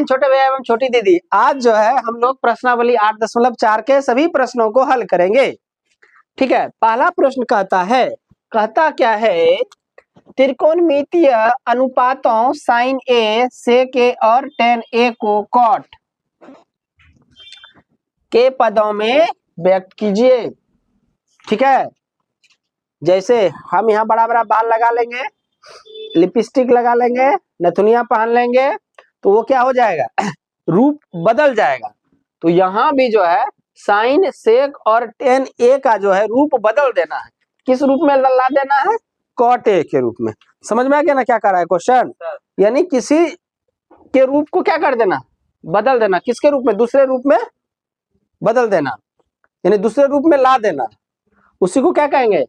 छोटे भैया एवं छोटी दीदी, आज जो है हम लोग प्रश्नावली 8.4 के सभी प्रश्नों को हल करेंगे। ठीक है, पहला प्रश्न कहता क्या है, त्रिकोणमितीय अनुपातों साइन ए, सेक ए और टेन ए को कॉट के पदों में व्यक्त कीजिए। ठीक है, जैसे हम यहाँ बड़ा बड़ा बाल लगा लेंगे, लिपस्टिक लगा लेंगे, नथुनिया पहन लेंगे, तो वो क्या हो जाएगा, रूप बदल जाएगा। तो यहाँ भी जो है साइन, सेक और टेन ए का जो है रूप बदल देना है। किस रूप में ला देना है, कॉट ए के रूप में। समझ में आ गया ना क्या कर रहा है क्वेश्चन, यानी किसी के रूप को क्या कर देना, बदल देना। किसके रूप में, दूसरे रूप में बदल देना, यानी दूसरे रूप में ला देना, उसी को क्या कहेंगे,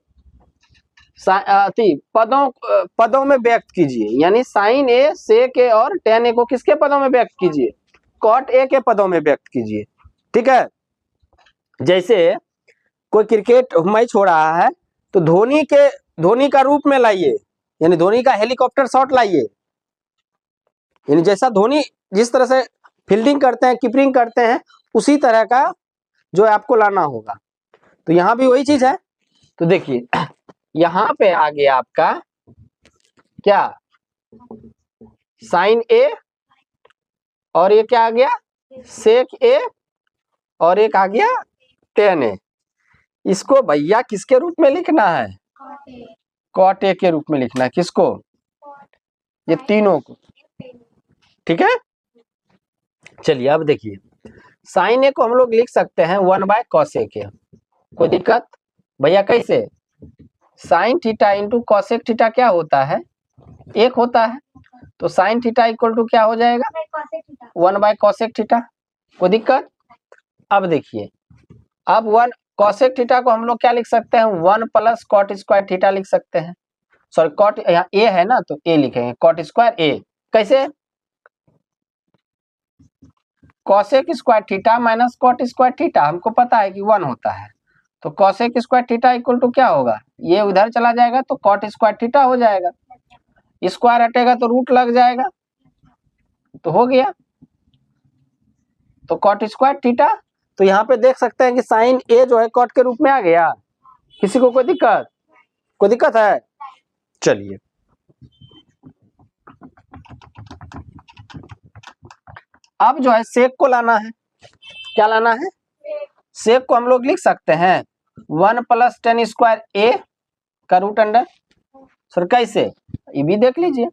पदों में व्यक्त कीजिए। यानी साइन ए, सेक ए और टेन ए को किसके पदों में व्यक्त कीजिए, कॉट ए के पदों में व्यक्त कीजिए। ठीक है, जैसे कोई क्रिकेट मैच हो रहा है तो धोनी का रूप में लाइए, यानी धोनी का हेलीकॉप्टर शॉट लाइए, यानी जैसा धोनी जिस तरह से फील्डिंग करते हैं, कीपिंग करते हैं, उसी तरह का जो है आपको लाना होगा। तो यहाँ भी वही चीज है। तो देखिए यहाँ पे आ गया आपका क्या, साइन ए, और ये क्या आ गया, सेक ए, और एक आ गया टेन ए। इसको भैया किसके रूप में लिखना है, कॉट ए के रूप में लिखना है। किसको, ये तीनों को। ठीक है, चलिए अब देखिए, साइन ए को हम लोग लिख सकते हैं 1/cos ए के। कोई दिक्कत भैया, कैसे, sign theta into cosec theta क्या होता है, एक होता है। तो साइन थीटा इक्वल टू क्या हो जाएगा, 1/cosec थीटा। कोई दिक्कत। अब देखिए, अब 1 cosec थीटा को हम लोग क्या लिख सकते हैं, 1 + cot स्क्वायर थीटा लिख सकते हैं। सॉरी, कॉट यहाँ ए है ना, तो ए लिखेंगे, कॉट स्क्वायर ए। कैसे, cosec square theta minus cot square theta, हमको पता है कि 1 होता है। तो cosec square theta equal to क्या होगा, ये उधर चला जाएगा तो कॉट स्क्वायर थीटा हो जाएगा, स्क्वायर हटेगा तो रूट लग जाएगा, तो हो गया, तो कॉट स्क्वायर थीटा। तो यहाँ पे देख सकते हैं कि साइन ए जो है कॉट के रूप में आ गया। किसी को कोई दिक्कत है, चलिए अब जो है सेक को लाना है। क्या लाना है, सेक को हम लोग लिख सकते हैं 1 + tan स्क्वायर ए का रूट अंडर। सर कैसे, ये भी देख लीजिए,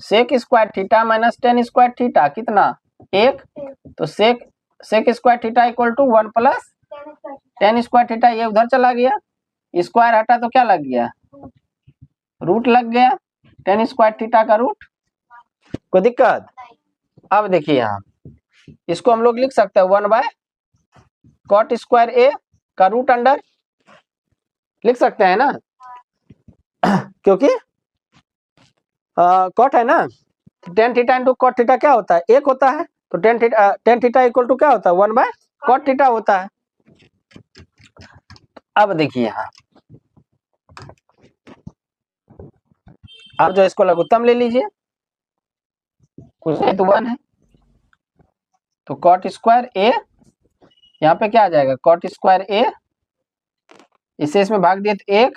sec square theta minus tan square theta कितना, 1। तो sec square theta equal to 1 + tan square theta, ये उधर चला गया, स्क्वायर हटा तो क्या लग गया, रूट लग गया, tan स्क्वायर थीटा का रूट। कोई दिक्कत। अब देखिए यहाँ, इसको हम लोग लिख सकते हैं 1/cot स्क्वायर ए का रूट अंडर, लिख सकते हैं ना, क्योंकि कॉट है ना, tan theta into cot theta क्या होता है, एक होता है। तो tan थीटा इक्वल टू क्या होता है, 1/cot थीटा होता है। अब देखिए यहाँ, अब जो इसको लघुत्तम ले लीजिए, तो 1 है, तो कॉट स्क्वायर ए, यहाँ पे क्या आ जाएगा, कॉट स्क्वायर ए, इसे इसमें भाग दिए तो 1,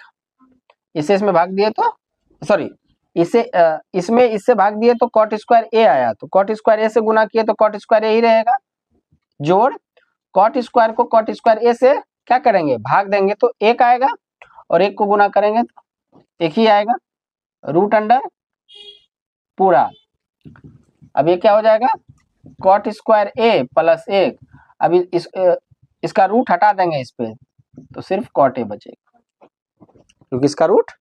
इसे इसमें भाग दिए तो सॉरी, इसे इसमें इससे भाग दिए तो कॉट स्क्वायर ए आया, तो कॉट स्क्वायर ए से गुना किए तो कॉट स्क्वायर ए ही रहेगा, जोड़ कॉट स्क्वायर को कॉट स्क्वायर ए से क्या करेंगे, भाग देंगे तो 1 आएगा, और 1 को गुना करेंगे तो 1 ही आएगा, रूट अंडर पूरा। अब ये क्या हो जाएगा, कॉट स्क्वायर ए प्लस 1। अभी इसका रूट हटा देंगे इस पे, तो सिर्फ कॉट ए बचेगा, क्योंकि इसका रूट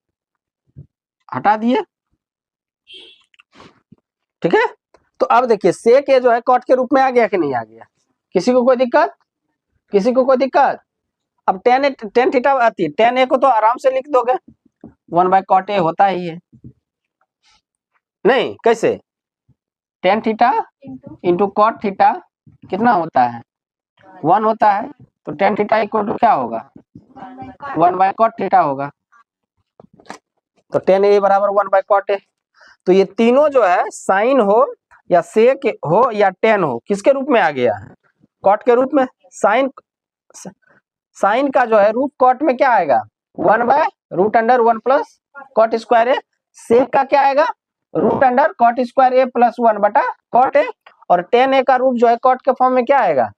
हटा दिए। ठीक है, तो अब देखिए सेक ए जो है कॉट के रूप में आ गया कि नहीं आ गया, किसी को कोई दिक्कत। अब tan थीटा आती है, tan ए को तो आराम से लिख दोगे, 1/cot ए होता ही है, नहीं कैसे, tan theta into cot theta कितना होता है, 1 होता है। तो tan थीटा इक्वल टू क्या होगा, 1/cot थीटा होगा। तो tan ए बराबर 1/cot ए। तो ये तीनों जो है साइन हो या सेक हो या टेन हो, किसके रूप में आ गया है? कॉट के रूप में। साइन का जो है रूट कॉट में क्या आएगा? 1/√1 प्लस कॉट स्क्वायर ए। सेक का क्या आएगा? √, कॉट स्क्वायर ए प्लस 1/कॉट ए। और टेन ए का रूप जो है कॉट के फॉर्म में क्या आएगा?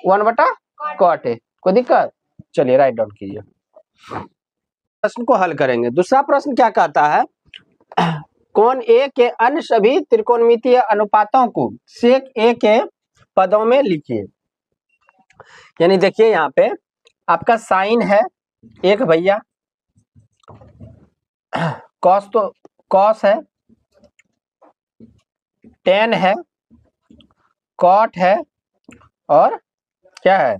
1/कॉट ए। कोई दिक्कत? चलिए राइट डाउन कीजिए। प्रश्न को हल करेंगे। दूसरा प्रश्न क्या कहता है? कोण ए के अन्य सभी त्रिकोणमितीय अनुपातों को सेक ए के पदों में लिखिए। यानी देखिए यहाँ पे आपका साइन है एक भैया, कॉस है, टेन है, कॉट है और क्या है?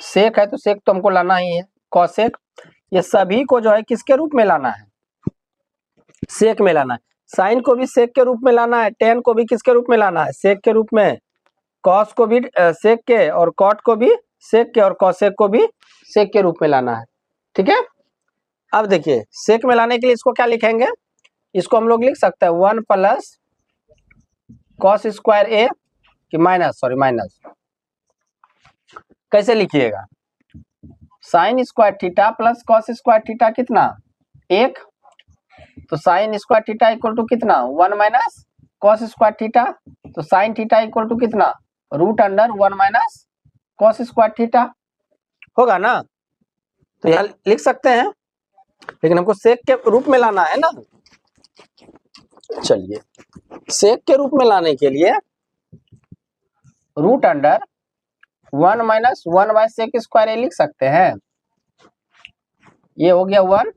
सेक है। तो सेक तो हमको लाना ही है, कॉसेक। ये सभी को जो है किसके रूप में लाना है? सेक में लाना है। साइन को भी सेक के रूप में लाना है, टेन को भी किसके रूप में लाना है? सेक के रूप में, कॉस को भी सेक के, और कॉट को भी सेक के, और कॉसेक को भी सेक के रूप में लाना है। ठीक है। अब देखिए सेक में लाने के लिए इसको क्या लिखेंगे? इसको हम लोग लिख सकते हैं 1 प्लस कॉस स्क्वायर ए कि माइनस कैसे लिखिएगा? Sine square theta plus cos square theta कितना? 1। तो sine square theta equal to कितना? 1 माइनस कॉस स्क्वायर थीटा। तो साइन थीटा इक्वल टू कितना? √1 माइनस कॉस स्क्वायर थीटा होगा ना। तो यहाँ लिख सकते हैं, लेकिन हमको सेक के रूप में लाना है ना। चलिए सेक के रूप में लाने के लिए √1 माइनस 1/सेक स्क्वायर ए लिख सकते हैं। ये हो गया 1।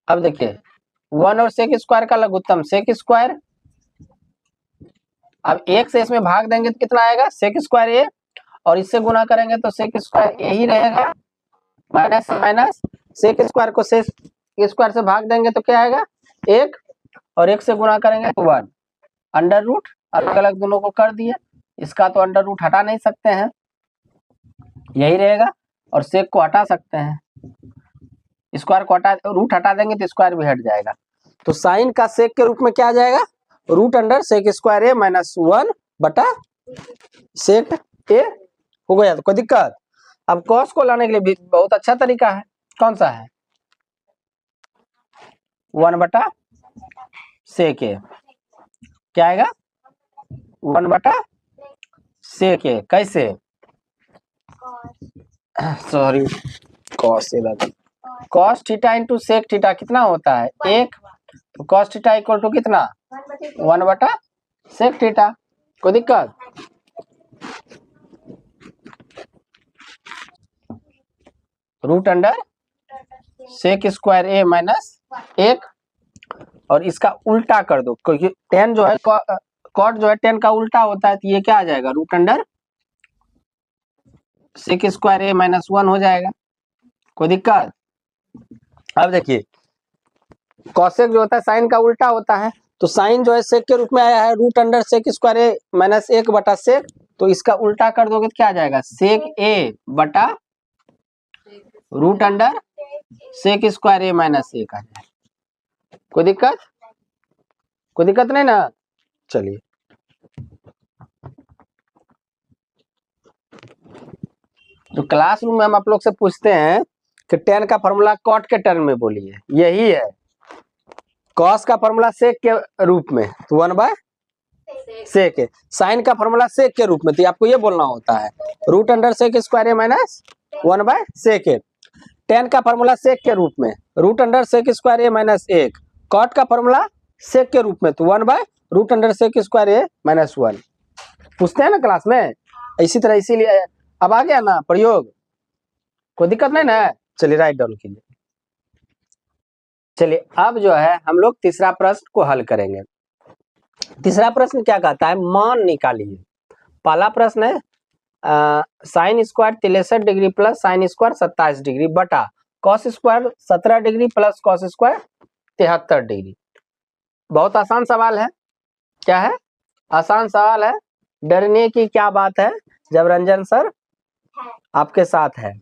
अब देखिए 1 और सेक स्क्वायर का लघुत्तम सेक स्क्वायर। अब 1 से इसमें भाग देंगे तो कितना आएगा? सेक स्क्वायर ए। और इससे गुना करेंगे तो सेक स्क्वायर ए ही रहेगा। माइनस माइनस सेक स्क्वायर को सेक स्क्वायर से भाग देंगे तो क्या आएगा? 1। और 1 से गुना करेंगे तो 1। अंडर रूट अलग अलग दोनों को कर दिए। इसका तो अंडर रूट हटा नहीं सकते हैं, यही रहेगा। और सेक को हटा सकते हैं, स्क्वायर को हटा, रूट हटा देंगे तो स्क्वायर भी हट जाएगा। तो साइन का सेक के रूप में क्या आ जाएगा? √सेक स्क्वायर ए माइनस 1/सेक ए हो गया। तो कोई दिक्कत? अब कॉस को लाने के लिए भी बहुत अच्छा तरीका है। कौन सा है? 1/सेक ए क्या आएगा? 1/सेक ए। कैसे? Sorry, cos theta into sec theta कितना होता है? 1। तो कॉस थीटा इक्वल टू कितना? 1/सेक थीटा। कोई दिक्कत? √सेक स्क्वायर ए माइनस 1। और इसका उल्टा कर दो, क्योंकि टेन जो है कॉट जो है टेन का उल्टा होता है। तो ये क्या आ जाएगा? √सेक स्क्वायर ए माइनस 1 हो जाएगा। कोई दिक्कत? अब देखिए कॉसेक जो होता है साइन का उल्टा होता है। तो साइन जो है सेक के रूप में आया है √सेक स्क्वायर ए माइनस 1/सेक। तो इसका उल्टा कर दोगे तो क्या आ जाएगा? सेक ए बटा √सेक स्क्वायर ए माइनस 1 आ जाएगा। कोई दिक्कत? कोई दिक्कत नहीं ना। चलिए तो क्लासरूम में हम आप लोग से पूछते हैं कि टेन का फॉर्मूला कॉट के टर्म में बोलिए, यही है। कॉस का फॉर्मूला सेक के रूप में तो 1/सेक है। साइन का फॉर्मूला सेक के रूप में तो आपको ये बोलना होता है √सेक स्क्वायर ए माइनस 1/सेक है। टेन का फॉर्मूला सेक के रूप में √सेक स्क्वायर ए माइनस 1। कॉट का फॉर्मूला सेक के रूप में तो 1/√सेक स्क्वायर ए माइनस 1 पूछते हैं ना क्लास में। इसी तरह, इसीलिए अब आ गया ना प्रयोग। कोई दिक्कत नहीं ना। चलिए राइट डाउन कीजिए। चलिए अब जो है हम लोग तीसरा प्रश्न को हल करेंगे। तीसरा प्रश्न क्या कहता है? मान निकालिए। पहला प्रश्न है sine square 63 degree plus sine square 27 degree बटा cos square 17 degree plus cos square 73 degree. बहुत आसान सवाल है। क्या है? आसान सवाल है। डरने की क्या बात है जब रंजन सर आपके साथ है।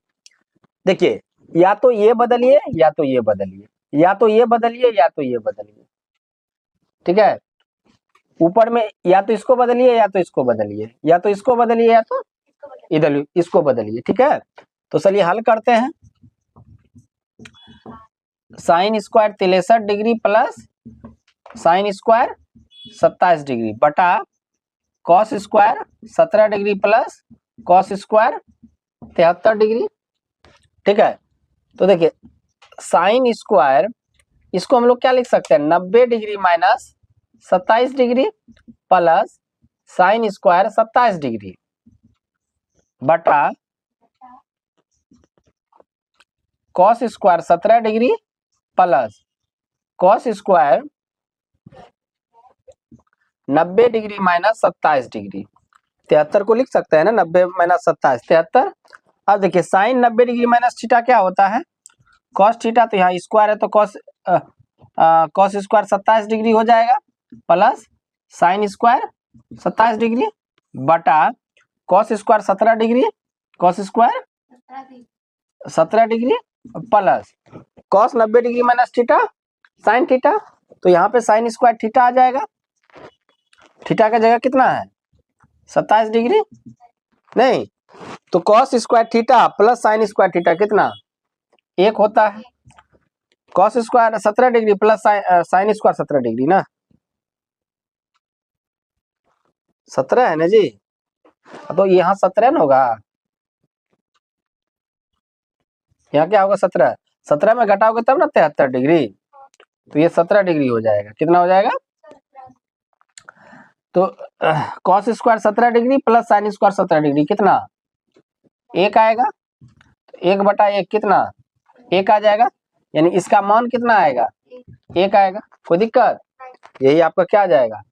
देखिए या तो ये बदलिए या तो ये बदलिए, या तो ये बदलिए या तो ये बदलिए। ठीक है, ऊपर में या तो इसको बदलिए या तो इसको बदलिए, या तो इसको बदलिए या तो इधर इसको बदलिए। ठीक है, तो चलिए हल करते हैं। Sine square 63 degree plus sine square 27 degree बटा cos square 17 degree plus cos square 73 degree. ठीक है, तो देखिए साइन स्क्वायर इसको हम लोग क्या लिख सकते हैं, 90 degree minus 27 degree plus sine square 27 degree बटा cos square 17 degree plus cos square 90 degree minus 27 degree. 73 को लिख सकते हैं ना, 90 माइनस 27 73। अब देखिए साइन 90 डिग्री माइनस थीटा क्या होता है, कॉस थीटा, तो यहाँ स्क्वायर है तो कॉस स्क्वायर 27 डिग्री हो जाएगा प्लस साइन स्क्वायर 27 डिग्री बटा cos square 17 degree, cos square 17 degree plus cos 90 degree minus theta sine theta, तो यहाँ पे साइन स्क्वायर थीटा आ जाएगा। थीटा का जगह कितना है 27 डिग्री, नहीं तो cos square theta plus sine square theta कितना 1 होता है। Cos square 17 degree plus sine square 17 degree ना, 17 है ना जी, तो यहाँ 17 ना होगा, यहाँ क्या होगा 17, 17 में घटाओगे तब ना 73 डिग्री, तो ये 17 डिग्री हो जाएगा। कितना हो जाएगा, तो cos square 17 degree plus sine square 17 degree कितना 1 आएगा, तो 1/1 कितना 1 आ जाएगा, यानी इसका मान कितना आएगा 1 आएगा। कोई दिक्कत, यही आपका क्या आ जाएगा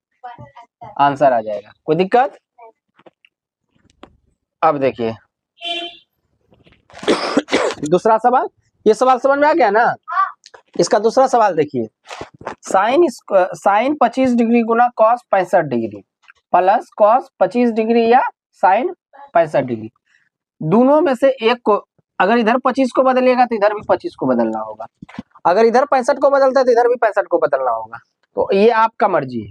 आंसर आ जाएगा, कोई दिक्कत। अब देखिए दूसरा सवाल, ये सवाल समझ में आ गया ना। इसका दूसरा सवाल देखिए, साइन 25 डिग्री गुना cos 65 degree plus cos 25 degree या साइन 65 डिग्री, दोनों में से एक को, अगर इधर 25 को बदलिएगा तो इधर भी 25 को बदलना होगा, अगर इधर 65 को बदलता है तो इधर भी 65 को बदलना होगा। तो ये आपका मर्जी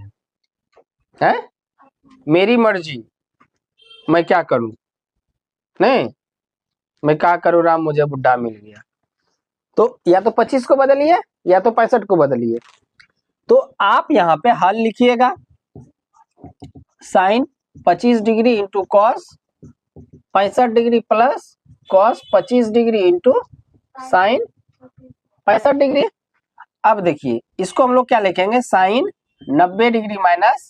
है? मेरी मर्जी, मैं क्या करूं, नहीं मैं क्या करूं राम मुझे बुढ़ा मिल गया। तो या तो 25 को बदलिए या तो 65 को बदलिए। तो आप यहाँ पे हल लिखिएगा, sine 25 degree into cos 65 degree plus cos 25 degree into sine 65 degree. अब देखिए इसको हम लोग क्या लिखेंगे, sine 90 degree minus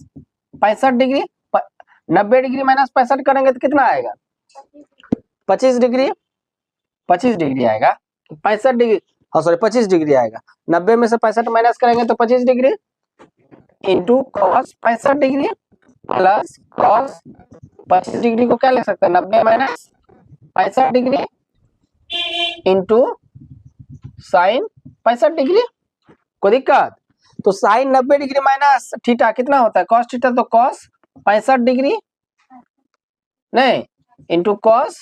65 degree, 90 degree minus 65 करेंगे तो कितना आएगा 25 डिग्री, 25 डिग्री आएगा, 65 डिग्री, हाँ सॉरी 25 डिग्री आएगा, 90 में से 65 माइनस करेंगे तो 25 degree into cos 65 degree plus cos 25 degree को क्या लिख सकते हैं 90 minus 65 degree into sine 65 degree. कोई दिक्कत, तो साइन 90 डिग्री माइनस थीटा कितना होता है कॉस थीटा, तो कॉस 65 डिग्री नहीं into cos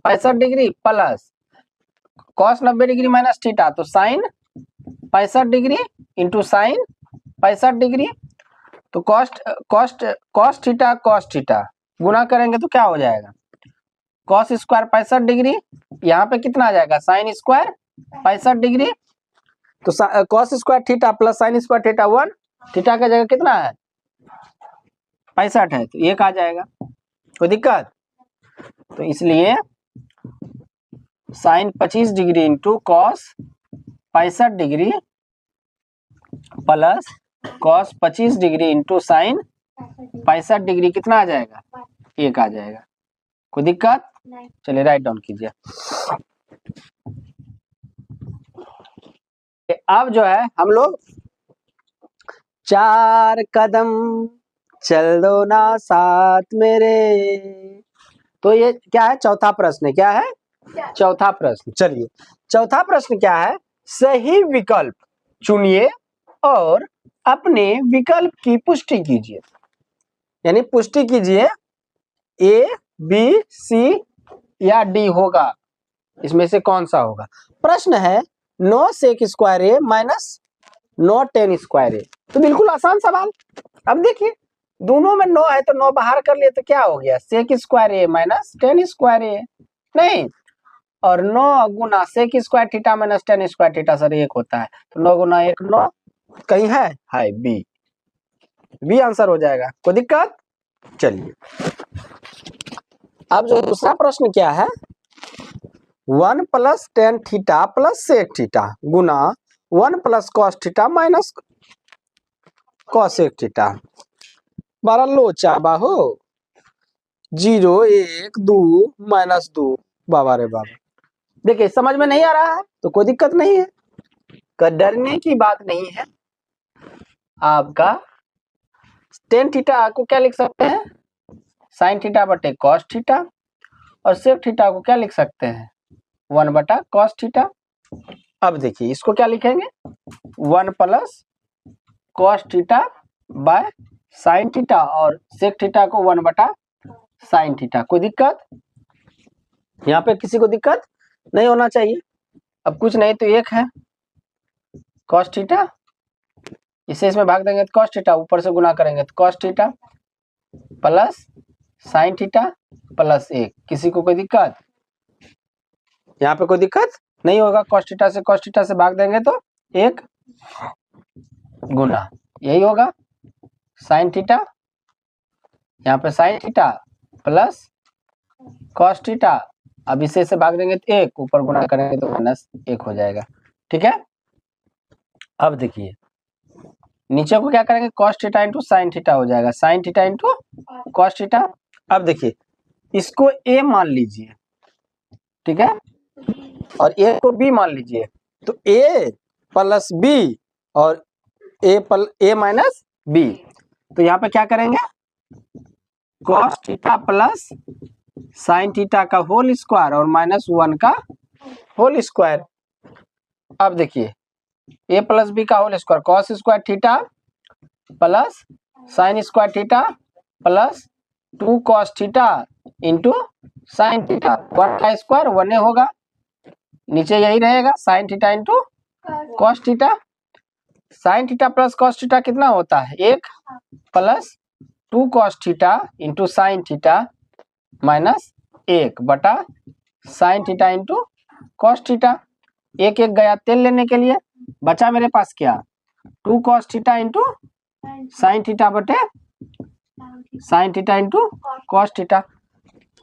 65 degree plus cos 90 degree minus theta, तो sine 65 degree into sine 65 degree, तो कॉस थीटा गुना करेंगे तो क्या हो जाएगा कॉस स्क्वायर 65 डिग्री, यहाँ पे कितना आ जाएगा साइन स्क्वायर 65 डिग्री, तो cos square theta plus sine square theta 1, theta का जगह कितना है 65 है तो 1 आ जाएगा। कोई दिक्कत, तो इसलिए sine 25 degree into cos 65 degree plus cos 25 degree into sine 65 degree कितना आ जाएगा 1 आ जाएगा। कोई दिक्कत, चलिए राइट डाउन कीजिए। अब जो है हम लोग 4 कदम चल दो ना साथ मेरे, तो ये क्या है चौथा प्रश्न, क्या है चौथा प्रश्न। चलिए चौथा प्रश्न क्या है, सही विकल्प चुनिए और अपने विकल्प की पुष्टि कीजिए, यानी पुष्टि कीजिए ए बी सी या डी होगा, इसमें से कौन सा होगा। प्रश्न है 9 सेक square A minus 9 ten square ए। तो बिल्कुल आसान सवाल। अब देखिए दोनों में 9 है तो 9 बाहर कर लिए तो क्या हो गया, sec square A minus tan square ए, नहीं, और 9 गुना sec square theta minus tan square theta sir 1 होता है, तो 9 गुना 1 9, कहीं है बी, बी आंसर हो जाएगा। कोई दिक्कत? चलिए अब जो दूसरा प्रश्न क्या है, 1 plus tan theta plus sec theta गुना 1 plus cos theta minus cosec theta, बारह लोचा बाहो 0 1 2 माइनस 2, बाबा रे बाबा। देखिए समझ में नहीं आ रहा है तो कोई दिक्कत नहीं है, डरने की बात नहीं है। आपका टेन थीटा को क्या लिख सकते हैं, साइन थीटा बटे कॉस थीटा, और सेक थीटा को क्या लिख सकते हैं, 1 बटा कॉस थीटा। अब देखिए इसको क्या लिखेंगे, 1 plus cos theta by sine theta, और सेक थीटा को 1 बटा साइन थीटा। कोई दिक्कत? यहाँ पे किसी को दिक्कत नहीं होना चाहिए। अब कुछ नहीं तो 1 है कॉस थीटा, इसे इसमें भाग देंगे तो कॉस थीटा, ऊपर से गुना करेंगे तो cos theta plus sine theta plus 1। किसी को कोई दिक्कत? यहाँ पे कोई दिक्कत नहीं होगा। कॉस थीटा से भाग देंगे तो 1 गुना यही होगा साइन थीटा, यहाँ पे sign theta plus cos theta, अब इसे से भाग देंगे तो 1, ऊपर गुना करेंगे तो माइनस 1 हो जाएगा। ठीक है, अब देखिए नीचे को क्या करेंगे, cos theta into sine theta हो जाएगा, sine theta into cos theta. अब देखिए इसको ए मान लीजिए, ठीक है, और ए को बी मान लीजिए, तो ए प्लस बी और ए माइनस बी, तो यहाँ पे क्या करेंगे, cos theta plus sine theta का होल स्क्वायर और माइनस 1 का होल स्क्वायर। अब देखिए ए प्लस बी का whole square, cos square theta plus sine square theta plus 2 cos theta into sine theta, 1 का स्क्वायर 1 होगा, नीचे यही रहेगा sine theta into cos theta. Sine theta plus cos theta कितना होता है, 1 plus 2 cos theta into sine theta minus 1 बटा sine theta into cos theta. एक गया तेल लेने के लिए, बचा मेरे पास क्या, 2 cos theta into sine theta बटे sine theta into cos theta.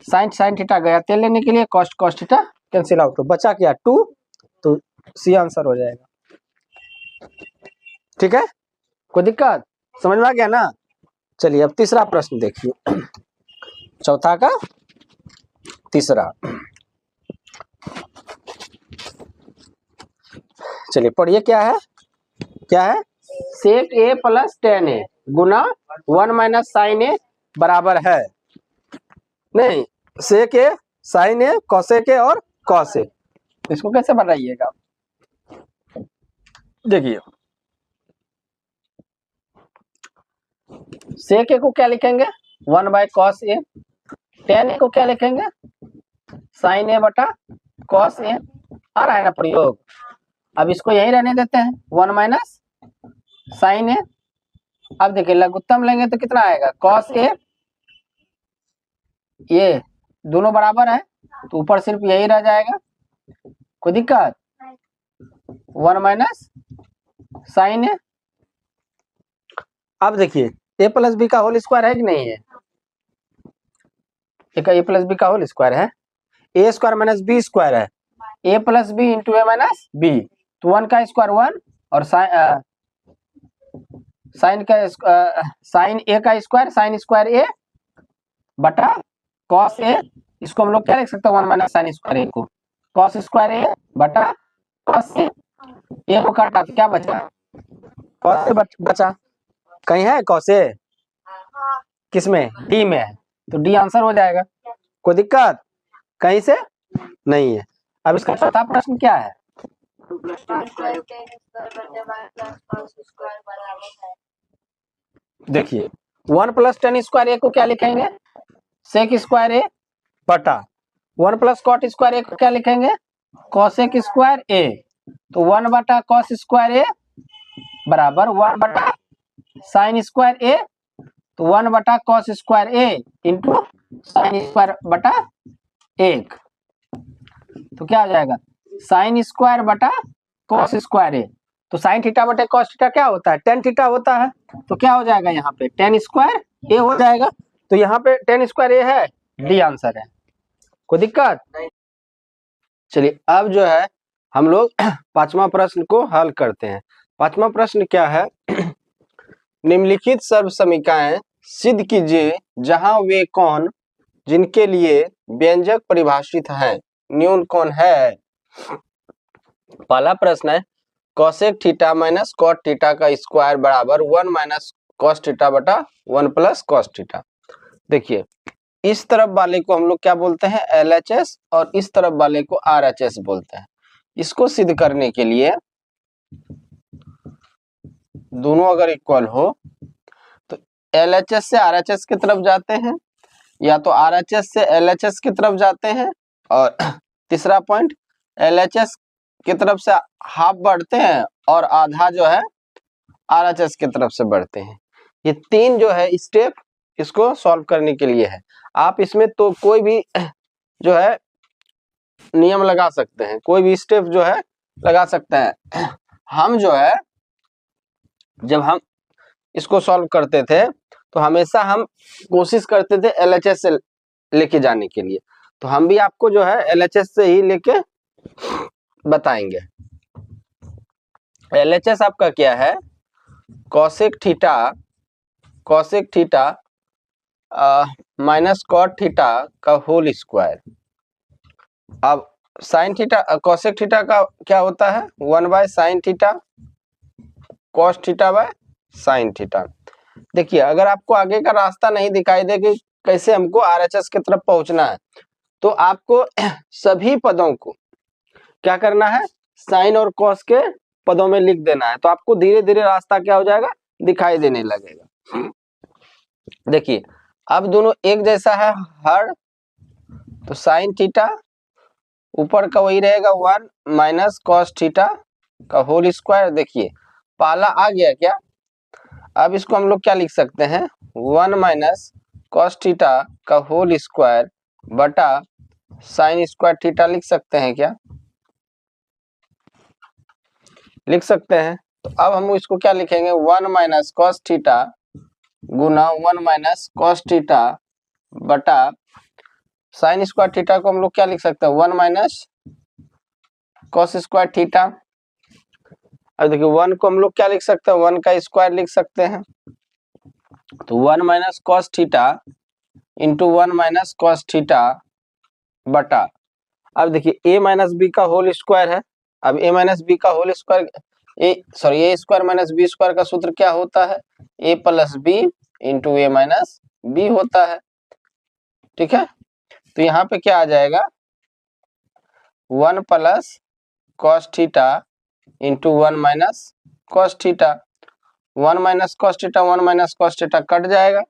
Sine theta गया तेल लेने के लिए, कॉस थीटा कैंसिल आउट, तो बचा क्या 2, तो सी आंसर हो जाएगा। ठीक है, कोई दिक्कत? समझ में आ गया ना? चलिए अब तीसरा प्रश्न देखिए, चौथा का तीसरा। चलिए पढ़िए क्या है, क्या है, सेक ए प्लस टेन ए गुना 1 माइनस साइन ए बराबर है, नहीं, सेक ए साइन ए कॉसेक ए और कॉस ए। इसको कैसे बनाइएगा, देखिए सेक ए को क्या लिखेंगे, 1 बाय कॉस ए, टेन ए को क्या लिखेंगे, साइन ए बटा कॉस ए। आ रहा है ना प्रयोग? अब इसको यही रहने देते हैं, 1 माइनस साइन ए। अब देखिए लघुत्तम लेंगे तो कितना आएगा, कॉस ए, ये दोनों बराबर है तो ऊपर सिर्फ यही रह जाएगा। कोई दिक्कत? 1 माइनस साइन ए। अब देखिए ए प्लस बी का होल स्क्वायर है कि नहीं है, ए प्लस बी का होल स्क्वायर है, A square minus b square है, A plus b into a minus B, तो 1 का स्क्वायर 1 और साइन साइन ए का स्क्वायर साइन स्क्वायर ए बटा कॉस ए, इसको हम लोग क्या लिख सकते हैं, 1 माइनस साइन स्क्वायर ए को कॉस स्क्वायर ए बटा कॉस ए को काटा तो क्या बचा, कॉस ए बचा। कहीं है कॉस ए, किसमें, डी में है, तो डी आंसर हो जाएगा। कोई दिक्कत कहीं से नहीं है। अब इसका चौथा प्रश्न क्या है, देखिए 1 प्लस टेन स्क्वायर ए को क्या लिखेंगे, सेक स्क्वायर ए बटा 1 प्लस कॉट स्क्वायर ए को क्या लिखेंगे, कॉसेक स्क्वायर ए, तो 1 बटा कॉस स्क्वायर ए बराबर 1/sin² ए, तो 1/cos² ए इंटू sin² बटा 1, तो क्या हो जाएगा sin² ए, तो sin थीटा बटे cos थीटा क्या होता है, tan थीटा होता है, तो क्या हो जाएगा यहाँ पे tan² ए हो जाएगा, तो यहाँ पे tan² ए है, डी आंसर है, कोई दिक्कत। चलिए अब जो है हम लोग पांचवा प्रश्न को हल करते हैं। पांचवा प्रश्न क्या है, निम्नलिखित सर्व समीकरण सिद्ध कीजिए जहां वे कौन जिनके लिए व्यंजक परिभाषित है न्यून कौन है। पहला प्रश्न है cosec theta minus cot theta का स्क्वायर बराबर 1 माइनस कॉस थीटा बटा 1 प्लस कॉस थीटा। देखिए इस तरफ वाले को हम लोग क्या बोलते हैं LHS और इस तरफ वाले को RHS बोलते हैं। इसको सिद्ध करने के लिए दोनों अगर इक्वल हो तो LHS से RHS की तरफ जाते हैं या तो RHS से LHS की तरफ जाते हैं, और तीसरा पॉइंट LHS की तरफ से हाफ बढ़ते हैं और आधा जो है RHS की तरफ से बढ़ते हैं। ये तीन जो है स्टेप इसको सॉल्व करने के लिए है। आप इसमें तो कोई भी जो है नियम लगा सकते हैं, कोई भी स्टेप जो है लगा सकते हैं। हम जो है जब हम इसको सॉल्व करते थे तो हमेशा हम कोशिश करते थे LHS से लेके जाने के लिए, तो हम भी आपको जो है LHS से ही लेके बताएंगे। LHS आपका क्या है cosec theta minus cot theta का होल स्क्वायर। अब साइन थीटा कोसेक थीटा का क्या होता है 1/sin theta cos theta by sine theta. देखिए अगर आपको आगे का रास्ता नहीं दिखाई दे कि कैसे हमको RHS की तरफ पहुंचना है, तो आपको सभी पदों को क्या करना है साइन और कॉस के पदों में लिख देना है, तो आपको धीरे धीरे रास्ता क्या हो जाएगा दिखाई देने लगेगा। देखिए अब दोनों एक जैसा है हर, तो साइन थीटा ऊपर का वही रहेगा 1 माइनस कॉस थीटा का होल स्क्वायर। देखिए पहला आ गया क्या, अब इसको हम लोग क्या लिख सकते हैं 1 माइनस कॉस थीटा का होल स्क्वायर बटा साइन स्क्वायर थीटा लिख सकते हैं क्या, लिख सकते हैं। तो अब हम इसको क्या लिखेंगे 1 माइनस कॉस थीटा गुना 1 माइनस कॉस थीटा बटा साइन स्क्वायर थीटा को हम लोग क्या लिख सकते हैं 1 माइनस कॉस स्क्वायर थीटा। अब देखिए 1 को हम लोग क्या लिख सकते हैं 1 का स्क्वायर लिख सकते हैं, तो 1 minus cos theta into 1 minus cos theta बटा, अब देखिए a माइनस बी का होल स्क्वायर है। अब a माइनस बी का whole square a square minus b square का सूत्र क्या होता है a plus b into a minus b होता है, ठीक है। तो यहाँ पे क्या आ जाएगा 1 plus cos theta into 1 minus cos theta, 1 minus cos theta 1 minus cos theta cut जाएगा,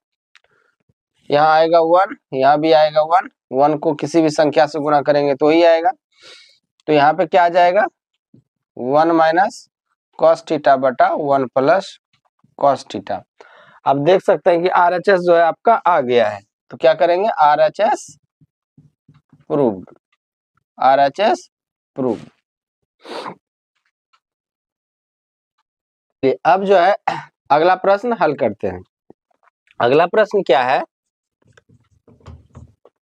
यहाँ आएगा 1 यहाँ भी आएगा 1, 1 को किसी भी संख्या से गुणा करेंगे तो ही आएगा, तो यहाँ पे क्या आ जाएगा 1 माइनस कॉस थीटा बटा 1 प्लस कॉस थीटा। आप देख सकते हैं कि RHS जो है आपका आ गया है, तो क्या करेंगे RHS प्रूव्ड, RHS प्रूव्ड। अब जो है अगला प्रश्न हल करते हैं। अगला प्रश्न क्या है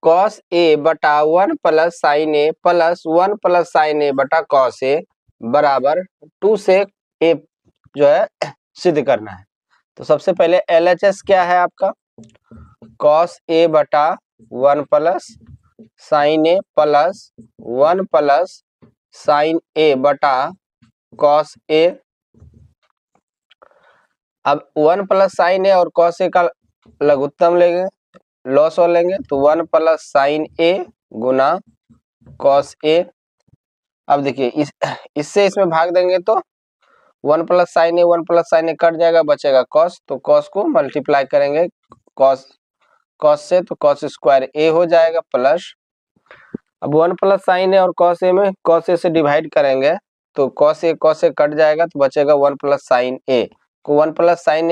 cos a बटा 1 प्लस साइन ए प्लस 1 प्लस साइन ए बटा cos a बराबर 2 से a जो है सिद्ध करना है। तो सबसे पहले LHS क्या है आपका cos a बटा 1 प्लस साइन ए प्लस 1 प्लस साइन ए बटा cos a। अब 1 प्लस साइन ए और cos ए का लघुत्तम लेंगे, लॉस और लेंगे, तो 1 plus sine A Guna cos ए। अब देखिए इससे इसमें भाग देंगे तो 1 plus sine A 1 plus sine A cut जाएगा, बचेगा cos, तो cos को मल्टीप्लाई करेंगे cos से, तो cos स्क्वायर ए हो जाएगा प्लस, अब 1 प्लस साइन ए और cos ए में cos ए से डिवाइड करेंगे तो कॉस ए कट जाएगा तो बचेगा 1 प्लस साइन ए को 1 प्लस साइन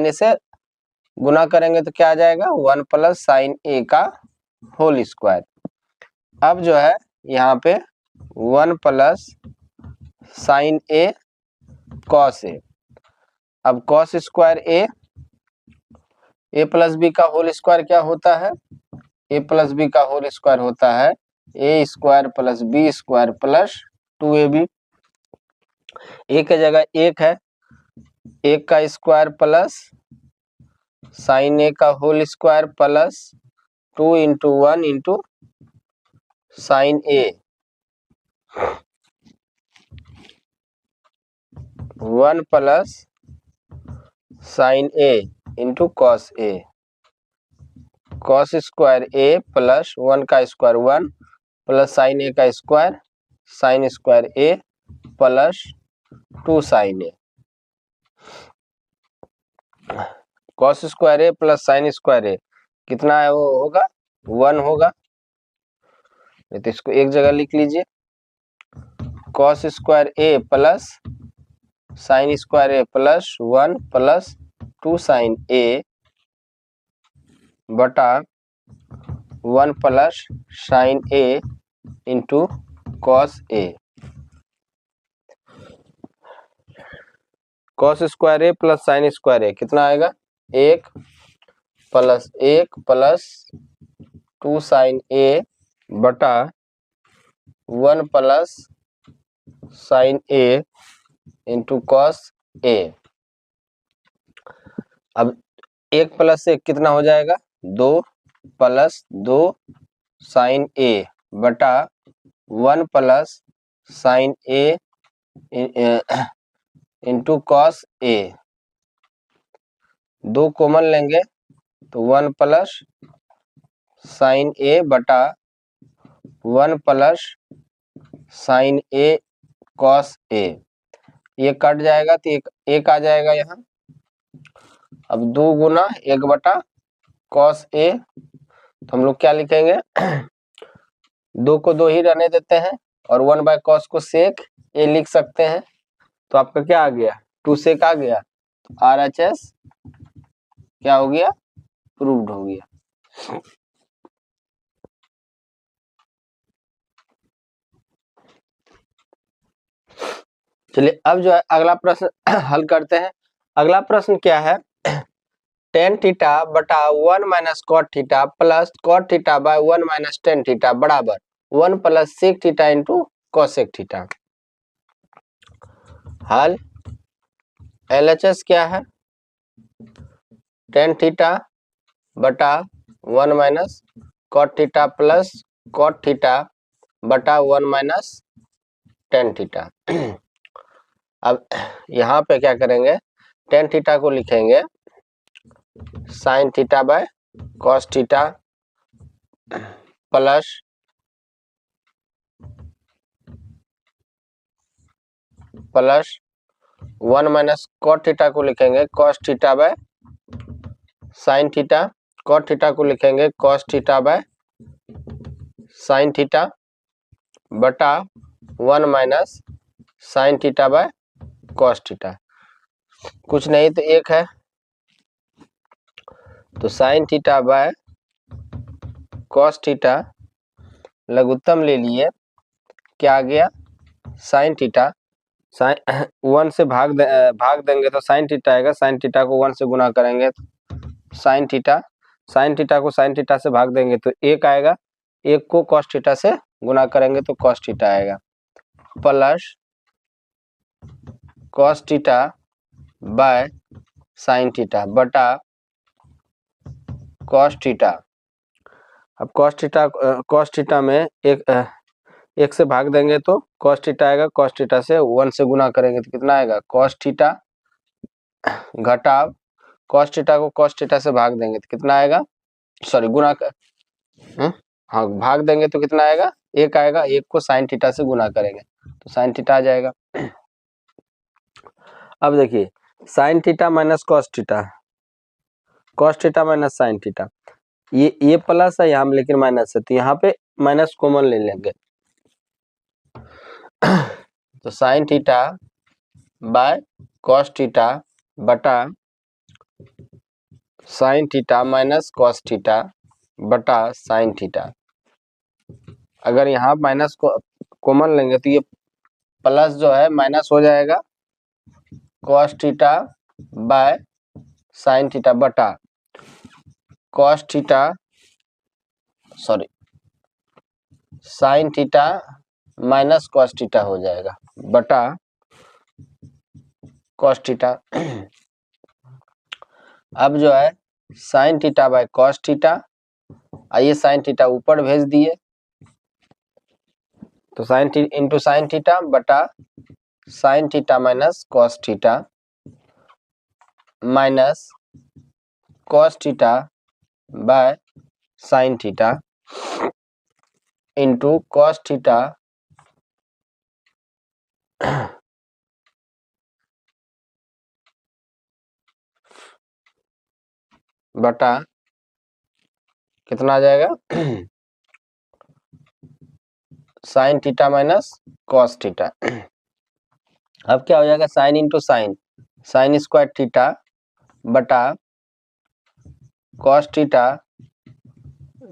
ए से गुना करेंगे तो क्या आ जाएगा 1 प्लस साइन ए का होल स्क्वायर। अब जो है यहाँ पे 1 plus sine A cos A, अब कॉस स्क्वायर ए प्लस बी का होल स्क्वायर क्या होता है, ए प्लस बी का होल स्क्वायर होता है A square plus B square plus 2ab। A की जगह एक है, एक का स्क्वायर प्लस साइन ए का whole square plus 2 into 1 into sine A, 1 plus sine A into cos A, cos square A plus 1 का स्क्वायर 1 प्लस साइन ए का square sine square A plus 2 sine A, cos square A plus sine square A कितना है वो होगा 1 होगा, तो इसको एक जगह लिख लीजिए कॉस स्क्वायर ए प्लस साइन स्क्वायर ए प्लस 1 प्लस 2 साइन ए बटा 1 plus sine A into cos A, cos square A plus sine square A कितना आएगा 1 प्लस 2 साइन ए बटा 1 plus sine A into cos A. अब 1 प्लस 1 कितना हो जाएगा 2 प्लस 2 साइन ए बटा 1 plus sine ए into cos ए, 2 common लेंगे तो 1 प्लस साइन ए बटा 1 प्लस साइन ए कॉस ए, ये कट जाएगा तो एक आ जाएगा यहाँ। अब 2 गुना 1 बटा कॉस ए, तो हम लोग क्या लिखेंगे 2 को 2 ही रहने देते हैं और 1 बाय कॉस को सेक ए लिख सकते हैं, तो आपका क्या आ गया 2 सेक आ गया, तो RHS क्या हो गया प्रूव्ड हो गया। चलिए अब जो है अगला प्रश्न हल करते हैं। अगला प्रश्न क्या है टेन थीटा बटा 1 minus cot theta plus cot theta by 1 minus tan theta बराबर 1 plus sec theta into cosec theta. हल LHS क्या है टेन थीटा बटा 1 minus cot theta plus cot theta बटा 1 माइनस टेन थीटा। अब यहाँ पे क्या करेंगे टेन थीटा को लिखेंगे sine theta by cos theta plus plus 1 minus cot theta को लिखेंगे cos theta by sine theta, cot theta को लिखेंगे cos theta by sine theta बटा 1 minus sine theta by cos theta, कुछ नहीं तो एक है, तो sine theta by cos theta लघुत्तम ले लिए, क्या आ गया साइन थीटा, साइन 1 से भाग देंगे तो साइन थीटा आएगा, साइन थीटा को 1 से गुना करेंगे तो साइन थीटा, साइन थीटा को साइन थीटा से भाग देंगे तो 1 आएगा, 1 को कॉस थीटा से गुना करेंगे तो कॉस थीटा आएगा plus cos theta by sine theta बटा कॉस थीटा। अब कॉस थीटा में एक से भाग देंगे तो कॉस थीटा आएगा, कॉस थीटा से 1 से गुना करेंगे तो कितना आएगा कॉस थीटा घटाव कॉस थीटा को कॉस थीटा से भाग देंगे तो कितना आएगा, सॉरी गुना हाँ भाग देंगे तो कितना आएगा 1 आएगा, 1 को साइन थीटा से गुना करेंगे तो साइन थीटा आ जाएगा। अब देखिए sign theta minus cos theta minus sine theta, ये प्लस है यहाँ लेकिन माइनस है, तो यहाँ पे माइनस कॉमन ले लेंगे तो sine theta by cos theta बटा sine theta minus cos theta बटा साइन थीटा। अगर यहाँ माइनस को कॉमन लेंगे तो ये प्लस जो है माइनस हो जाएगा cos theta by sine theta बटा cos theta sorry sine theta minus cos theta हो जाएगा बटा कॉस थीटा। अब जो है sine theta by cos theta, आइए साइन थीटा ऊपर भेज दिए तो साइन इंटू साइन थीटा बटा sine theta minus cos theta minus cos theta by sine theta into cos theta बटा कितना आ जाएगा sine theta minus cos theta. अब क्या हो जाएगा sign into sine, sine square theta बटा cos theta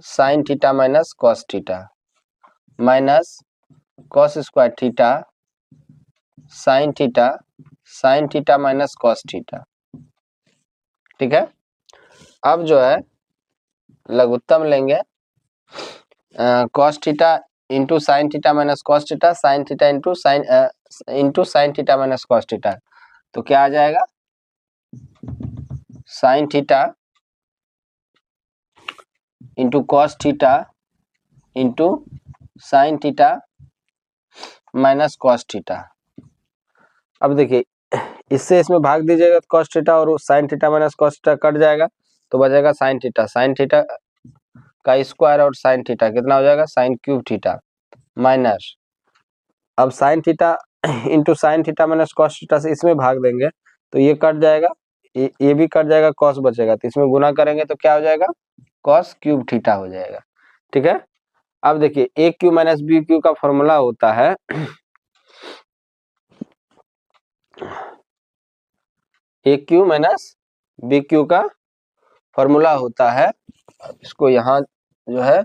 sine theta minus cos theta minus cos square theta sine theta minus cos theta. ठीक है। अब जो है लघुत्तम लेंगे cos theta into sine theta minus cos theta sine theta into sine theta minus cos theta, तो क्या आ जाएगा sine theta into cos theta into sine theta minus cos theta. अब देखिए इससे इसमें भाग दीजिएगा तो कॉस थीटा और sign theta minus cos theta cut जाएगा तो बचेगा साइन थीटा का स्क्वायर और साइन थीटा कितना हो जाएगा साइन क्यूब थीटा माइनस, अब sine theta into sine theta minus cos theta से इसमें भाग देंगे तो ये कट जाएगा, ये भी कट जाएगा, कॉस बचेगा तो इसमें गुना करेंगे तो क्या हो जाएगा कॉस क्यूब थीटा हो जाएगा। ठीक है। अब देखिए ए क्यू माइनस बी क्यू का फॉर्मूला होता है ए क्यू माइनस बी क्यू का फॉर्मूला होता है, इसको यहाँ जो है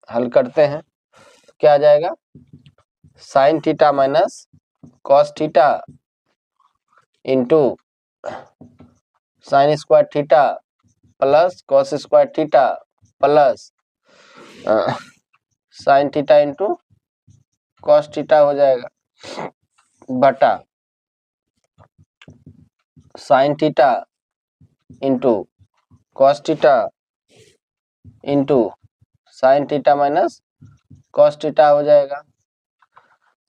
हल करते हैं तो क्या आ जाएगा sine theta minus cos theta into sign square theta plus cos square theta plus sine theta into cos theta हो जाएगा बटा sine theta into cos theta into sine theta minus cos theta हो जाएगा।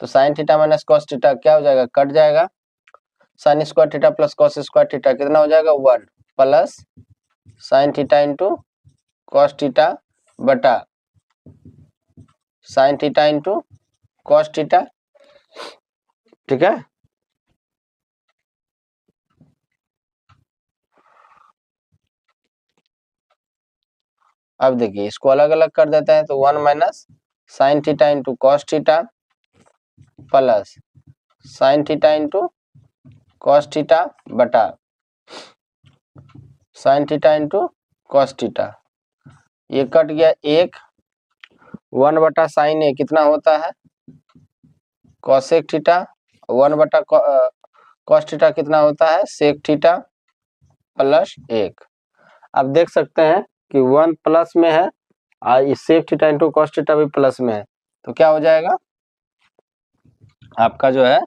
तो sine theta minus cos theta क्या हो जाएगा cut जाएगा, sign square theta plus cos square theta कितना हो जाएगा 1 plus sine theta into cos theta बटा sine theta into cos theta. ठीक है। अब देखिए इसको अलग अलग कर देते हैं तो 1 minus sine theta into cos theta plus sine theta into cos theta बटा sine theta into cos theta, ये कट गया 1 बटा साइन ए कितना होता है कॉसेक थीटा, 1 बटा कॉस थीटा कितना होता है सेक थीटा प्लस 1। अब देख सकते हैं कि 1 प्लस में है और sec theta into cos theta भी प्लस में है तो क्या हो जाएगा आपका जो है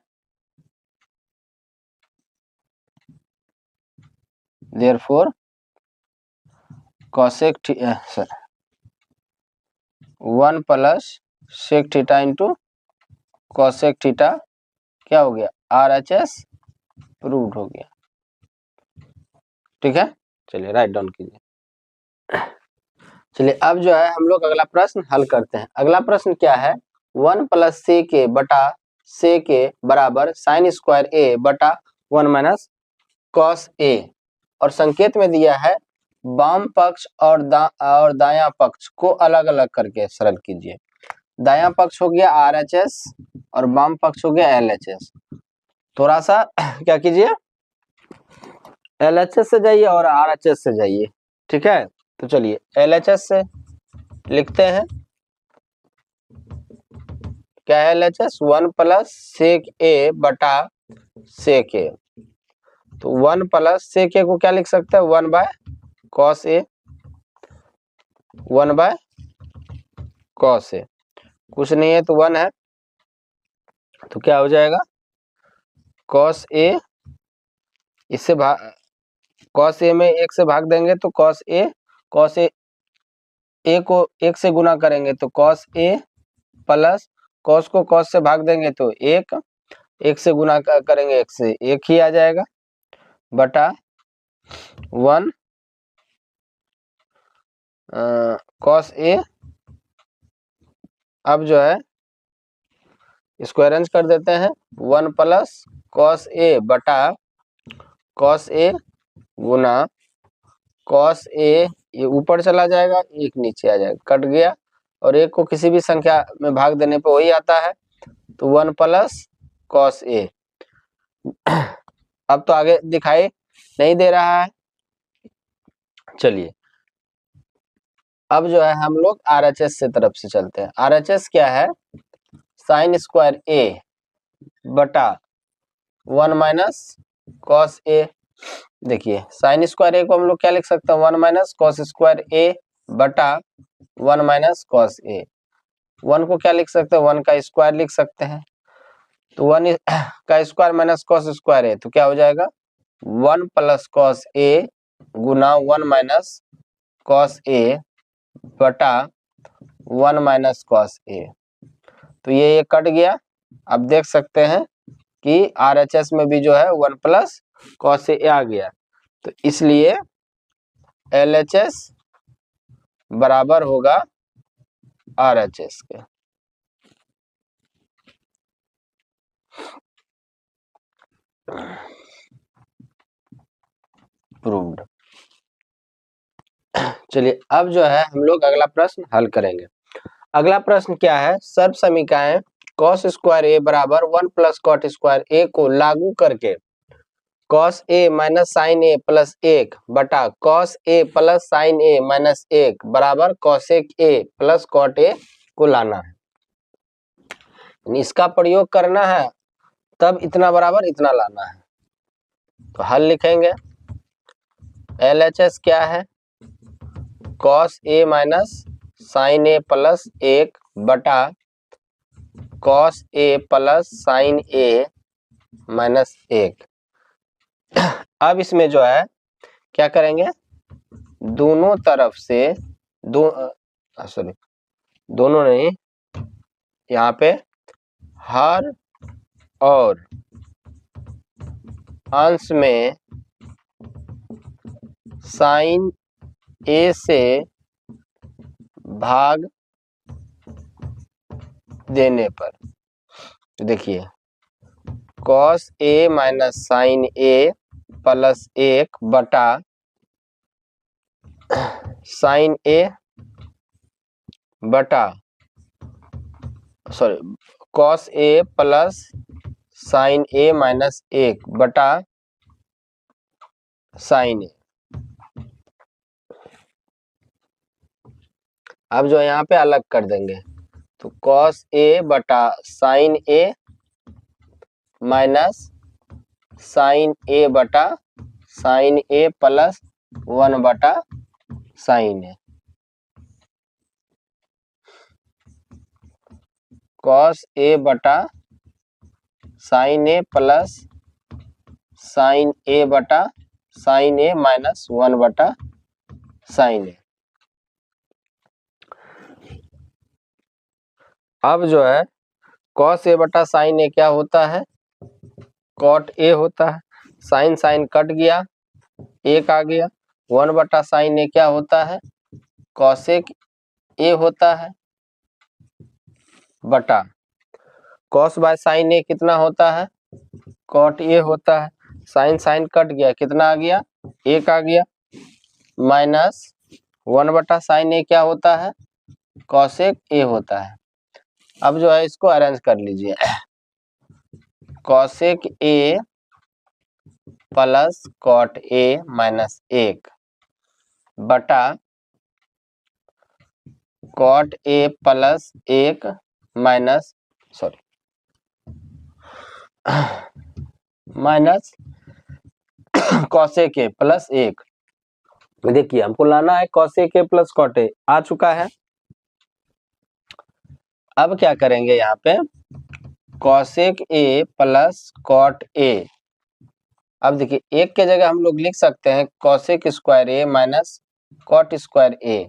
therefore cosec 1 plus sec theta into cosec theta क्या हो गया RHS प्रूव्ड हो गया। ठीक है। चलिए राइट डाउन कीजिए। चलिए अब जो है हम लोग अगला प्रश्न हल करते हैं। अगला प्रश्न क्या है 1 प्लस से के बटा से के बराबर साइन स्क्वायर ए बटा 1 माइनस कॉस ए और संकेत में दिया है वाम पक्ष और दायां पक्ष को अलग अलग करके सरल कीजिए। दायां पक्ष हो गया RHS और वाम पक्ष हो गया LHS। थोड़ा सा क्या कीजिए, LHS से जाइए और RHS से जाइए, ठीक है। तो चलिए LHS से लिखते हैं, क्या है LHS, 1 प्लस सेक ए बटा सेक ए। तो 1 प्लस सेक ए को क्या लिख सकते हैं, 1 by cos A, 1 by cos A, कुछ नहीं है तो 1 है, तो क्या हो जाएगा कॉस ए, इससे भाग, कॉस ए में 1 से भाग देंगे तो कॉस ए को 1 से गुना करेंगे तो कॉस ए, प्लस कॉस को कॉस से भाग देंगे तो 1 से गुना करेंगे 1 से 1 ही आ जाएगा, बटा 1 कॉस ए। अब जो है इसको अरेंज कर देते हैं, 1 प्लस कॉस ए बटा cos A Guna cos A, ये ऊपर चला जाएगा 1 नीचे आ जाएगा, कट गया, और 1 को किसी भी संख्या में भाग देने पे वही आता है, तो 1 प्लस कॉस ए। अब तो आगे दिखाई नहीं दे रहा है, चलिए अब जो है हम लोग RHS से तरफ से चलते हैं। RHS क्या है, साइन स्क्वायर ए बटा 1 माइनस कॉस ए। देखिए साइन स्क्वायर ए को हम लोग क्या लिख सकते हैं, 1 माइनस कॉस स्क्वायर ए बटा 1 माइनस कॉस ए। 1 को क्या लिख सकते हैं, 1 का स्क्वायर लिख सकते हैं, तो 1 का स्क्वायर माइनस कॉस स्क्वायर है तो क्या हो जाएगा 1 प्लस कॉस ए गुना 1 माइनस कॉस ए बटा 1 माइनस कॉस ए। तो ये कट गया। अब देख सकते हैं कि RHS में भी जो है 1 प्लस कॉस ए आ गया, तो इसलिए LHS बराबर होगा RHS के। प्रूव्ड। चलिए अब जो है हम लोग अगला प्रश्न हल करेंगे। अगला प्रश्न क्या है, सर्व समीकरण कॉस स्क्वायर ए बराबर 1 प्लस कॉट स्क्वायर ए को लागू करके कॉस ए माइनस साइन ए प्लस 1 बटा cos a plus sine A minus 1 बराबर cosec A plus cot a को लाना है। इसका प्रयोग करना है, तब इतना बराबर इतना लाना है। तो हल लिखेंगे, LHS क्या है, cos A minus sine A plus 1 बटा cos a plus sine A minus 1। अब इसमें जो है क्या करेंगे, दोनों तरफ से दोनों नहीं, यहाँ पे हर और अंश में साइन ए से भाग देने पर, देखिए cos A minus sine A plus 1 बटा साइन ए बटा cos a plus sine A minus 1 बटा साइन ए। अब जो यहाँ पे अलग कर देंगे, तो कॉस ए बटा साइन ए माइनस साइन ए बटा साइन ए प्लस 1 बटा साइन ए, कॉस ए बटा साइन ए प्लस साइन ए बटा साइन ए माइनस 1 बटा साइन ए। अब जो है कॉस ए बटा साइन ए क्या होता है, कॉट ए होता है, साइन साइन कट गया, 1 आ गया, 1 बटा साइन ए क्या होता है, कॉसेक ए होता है, बटा कॉस बाय साइन ए कितना होता है, कॉट ए होता है, साइन साइन कट गया, कितना आ गया 1 आ गया, माइनस 1 बटा साइन ए क्या होता है, कॉसेक ए होता है। अब जो है इसको अरेंज कर लीजिए। Cosec A plus cot A minus 1 बटा cot A plus 1 minus minus cosec A plus 1। देखिए हमको लाना है cosec A plus cot A, आ चुका है। अब क्या करेंगे यहाँ पे cosec A plus cot A. अब देखिए एक के जगह हम लोग लिख सकते हैं cosec square A minus cot square A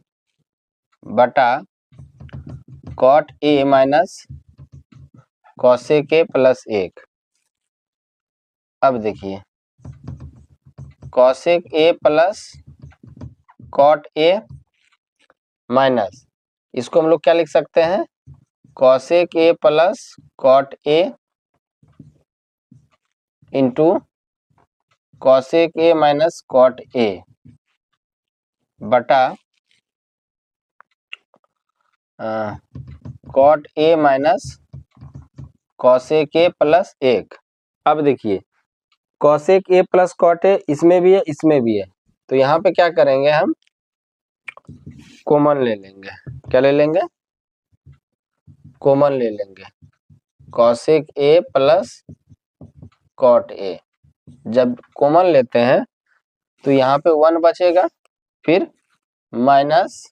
बटा cot A minus cosec A plus 1। अब देखिए cosec A plus cot A minus, इसको हम लोग क्या लिख सकते हैं cosec A plus cot A into cosec A minus cot A बटा cot A minus cosec A plus 1। अब देखिए cosec A plus cot A इसमें भी है इसमें भी है, तो यहाँ पे क्या करेंगे हम कॉमन ले लेंगे। क्या ले लेंगे कॉमन ले लेंगे cosec A plus cot a. जब कॉमन लेते हैं तो यहाँ पे 1 बचेगा, फिर minus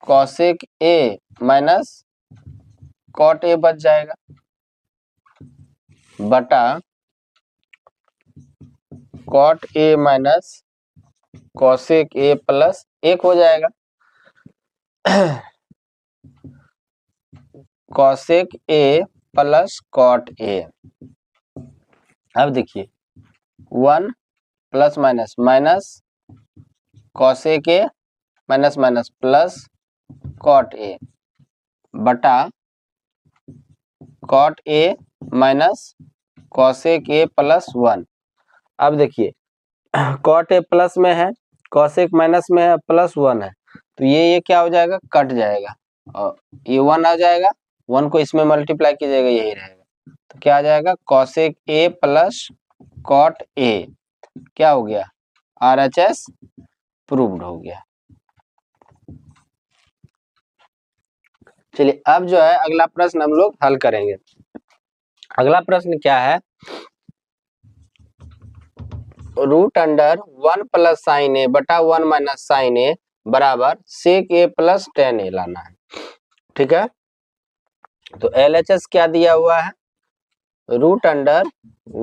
cosec A minus cot A बच जाएगा बटा cot A minus cosec A plus 1 हो जाएगा। Cosec A plus cot A. अब देखिए 1 plus minus minus cosec A minus minus plus cot A बटा cot A minus cosec A plus 1। अब देखिए कॉट ए प्लस में है कॉसेक माइनस में है प्लस 1 है, तो ये क्या हो जाएगा कट जाएगा और ये 1 आ जाएगा, 1 को इसमें मल्टीप्लाई कीजिएगा यही रहेगा, तो क्या आ जाएगा cosec A plus cot a. क्या हो गया RHS प्रूव्ड हो गया। चलिए अब जो है अगला प्रश्न हम लोग हल करेंगे। अगला प्रश्न क्या है रूट अंडर 1 प्लस साइन ए बटा 1 माइनस साइन ए बराबर सेक ए प्लस टेन ए लाना है। ठीक है, तो LHS क्या दिया हुआ है रूट अंडर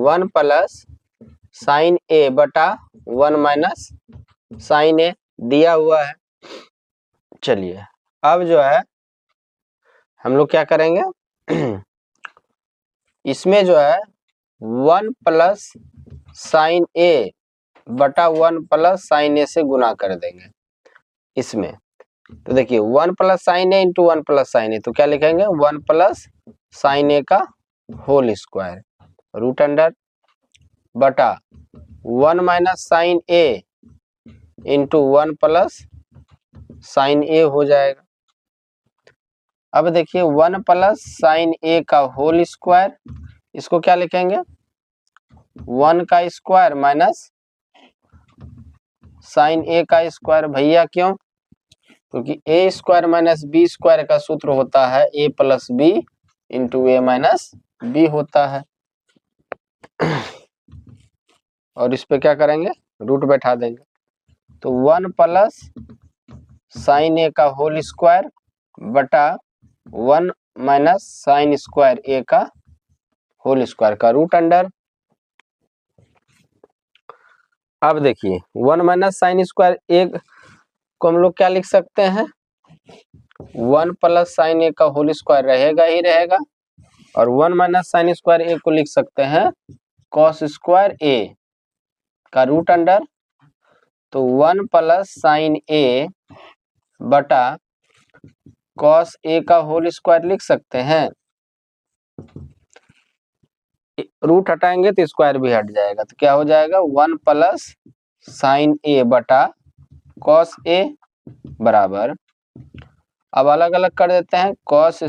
1 प्लस साइन ए बटा 1 माइनस साइन ए दिया हुआ है। चलिए अब जो है हम लोग क्या करेंगे इसमें जो है 1 प्लस साइन ए बटा 1 प्लस साइन ए से गुना कर देंगे इसमें। तो देखिए 1 प्लस साइन ए इंटू 1 प्लस साइन ए, तो क्या लिखेंगे 1 प्लस साइन ए का होल स्क्वायर रूट अंडर बटा 1 माइनस साइन ए इंटू 1 प्लस साइन ए हो जाएगा। अब देखिए 1 प्लस साइन ए का होल स्क्वायर, इसको क्या लिखेंगे 1 का स्क्वायर माइनस साइन ए का स्क्वायर। भैया क्यों, क्योंकि ए स्क्वायर माइनस बी स्क्वायर का सूत्र होता है A plus b into a minus b होता है। और इस पे क्या करेंगे रूट बैठा देंगे, तो 1 प्लस साइन ए का होल स्क्वायर बटा 1 माइनस साइन स्क्वायर ए का होल स्क्वायर का रूट अंडर। अब देखिए 1 माइनस साइन स्क्वायर ए को हम लोग क्या लिख सकते हैं 1 प्लस साइन ए का होल स्क्वायर रहेगा ही रहेगा, और 1 माइनस साइन स्क्वायर ए को लिख सकते हैं कॉस स्क्वायर ए का रूट अंडर। तो 1 प्लस साइन ए बटा कॉस ए का होल स्क्वायर लिख सकते हैं, रूट हटाएंगे तो स्क्वायर भी हट जाएगा, तो क्या हो जाएगा 1 प्लस साइन ए बटा कॉस ए बराबर, अब अलग अलग कर देते हैं कॉस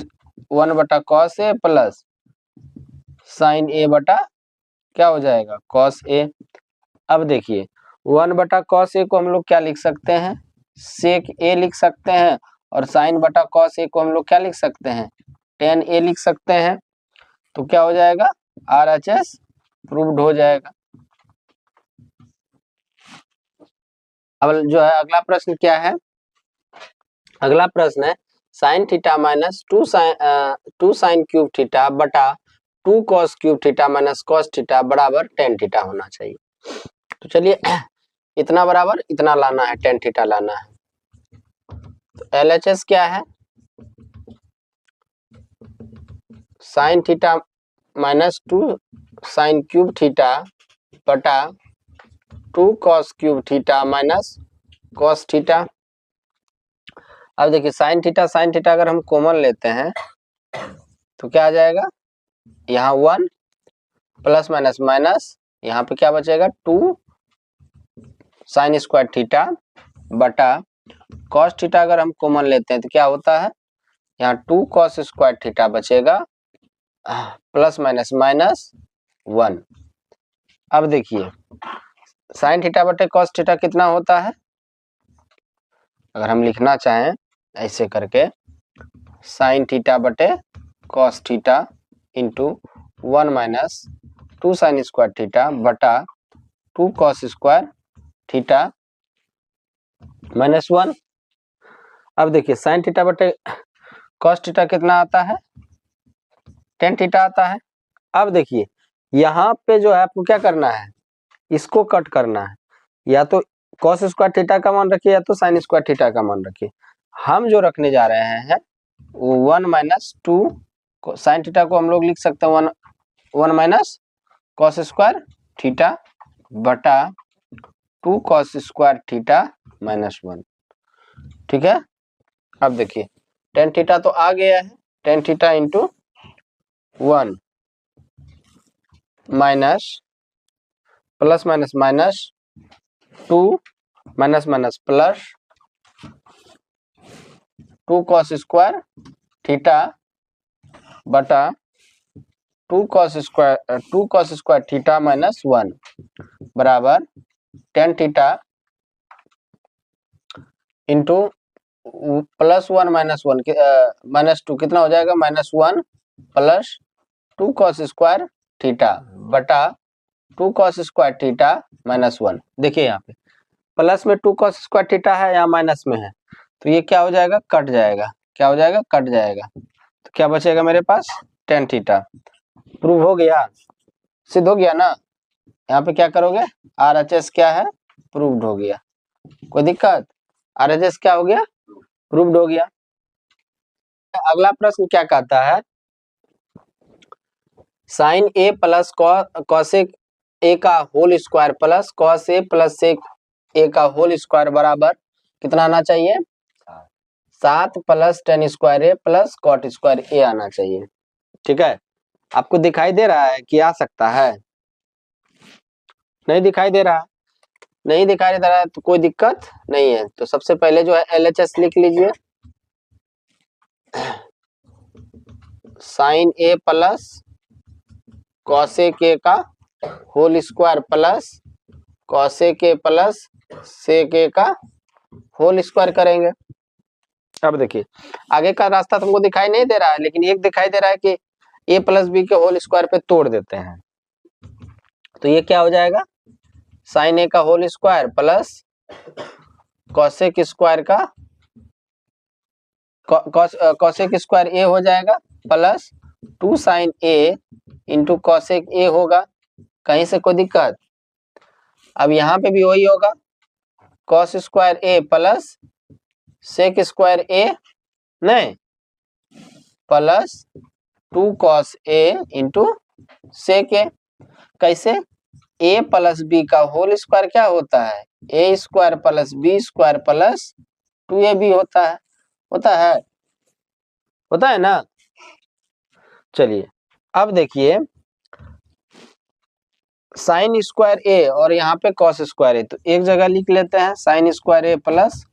1 बटा कॉस ए प्लस साइन ए बटा क्या हो जाएगा कॉस ए। अब देखिए 1 बटा कॉस ए को हम लोग क्या लिख सकते हैं सेक ए लिख सकते हैं, और साइन बटा कॉस ए को हम लोग क्या लिख सकते हैं टेन ए लिख सकते हैं। तो क्या हो जाएगा RHS प्रूव्ड हो जाएगा। अब जो है अगला प्रश्न क्या है, अगला प्रश्न है sine theta minus two sine cube theta बटा 2 cos cube theta minus cos theta बराबर टेन थीटा होना चाहिए। तो चलिए इतना बराबर इतना लाना है, टेन थीटा लाना है। तो LHS क्या है sine theta minus 2 sine cube theta बटा 2 cos cube theta minus cos theta. अब देखिए साइन थीटा अगर हम कॉमन लेते हैं तो क्या आ जाएगा यहाँ 1 प्लस माइनस माइनस, यहाँ पे क्या बचेगा 2 साइन स्क्वायर थीटा बटा कॉस थीटा अगर हम कॉमन लेते हैं तो क्या होता है यहाँ 2 कॉस स्क्वायर थीटा बचेगा प्लस माइनस माइनस 1। अब देखिए साइन थीटा बटे कॉस थीटा कितना होता है, अगर हम लिखना चाहें ऐसे करके साइन थीटा बटे cos theta into 1 minus 2 sign square theta बटा 2 कॉस स्क्वायर थीटा माइनस 1। अब देखिए साइन थीटा बटे कॉस थीटा कितना आता है टेन थीटा आता है। अब देखिए यहाँ पे जो है आपको क्या करना है इसको कट करना है, या तो कॉस स्क्वायर थीटा का मान रखिए या तो साइन स्क्वायर थीटा का मान रखिए। हम जो रखने जा रहे हैं 1 माइनस 2 साइन थीटा को हम लोग लिख सकते हैं 1 माइनस कॉस स्क्वायर थीटा बटा 2 कॉस स्क्वायर थीटा माइनस 1। ठीक है। अब देखिए टेन थीटा तो आ गया है, tan theta into 1 minus plus minus minus 2 minus minus plus 2 cos square theta बटा 2 कॉस स्क्वायर थीटा माइनस 1 बराबर tan theta into plus 1 minus 1 minus 2 कितना हो जाएगा minus 1 plus 2 cos square theta बटा 2 कॉस स्क्वायर थीटा माइनस 1। देखिए यहाँ पे plus में 2 कॉस स्क्वायर थीटा है, यहाँ माइनस में है, तो ये क्या हो जाएगा कट जाएगा, क्या हो जाएगा कट जाएगा। तो क्या बचेगा मेरे पास टेन थीटा। प्रूव हो गया, सिद्ध हो गया ना। यहाँ पे क्या करोगे RHS क्या है प्रूव्ड हो गया, कोई दिक्कत RHS क्या हो गया प्रूव्ड हो गया। अगला प्रश्न क्या कहता है साइन ए प्लस कॉसेक ए का whole square plus cos a plus sec ए का होल स्क्वायर बराबर कितना आना चाहिए 7 plus tan square A plus cot square a आना चाहिए। ठीक है, आपको दिखाई दे रहा है कि आ सकता है, नहीं दिखाई दे रहा, नहीं दिखाई दे रहा है तो कोई दिक्कत नहीं है। तो सबसे पहले जो है LHS लिख लीजिए साइन ए प्लस कॉसेक ए का होल स्क्वायर प्लस कॉसेक ए प्लस सेक ए का होल स्क्वायर करेंगे। अब देखिए आगे का रास्ता तुमको दिखाई नहीं दे रहा है, लेकिन एक दिखाई दे रहा है कि a प्लस बी के होल स्क्वायर पे तोड़ देते हैं, तो ये क्या हो जाएगा साइन ए का whole square plus cosec square का कॉसेक स्क्वायर ए हो जाएगा plus 2 sine A into cosec a होगा, कहीं से कोई दिक्कत। अब यहाँ पे भी वही होगा कॉस स्क्वायर ए प्लस सेक स्क्वायर ए नहीं plus 2 cos A into sec a. कैसे a प्लस बी का होल स्क्वायर क्या होता है a square plus B square plus 2ab होता है, होता है, होता है ना। चलिए अब देखिए साइन स्क्वायर ए और यहाँ पे कॉस स्क्वायर ए, तो एक जगह लिख लेते हैं साइन स्क्वायर ए प्लस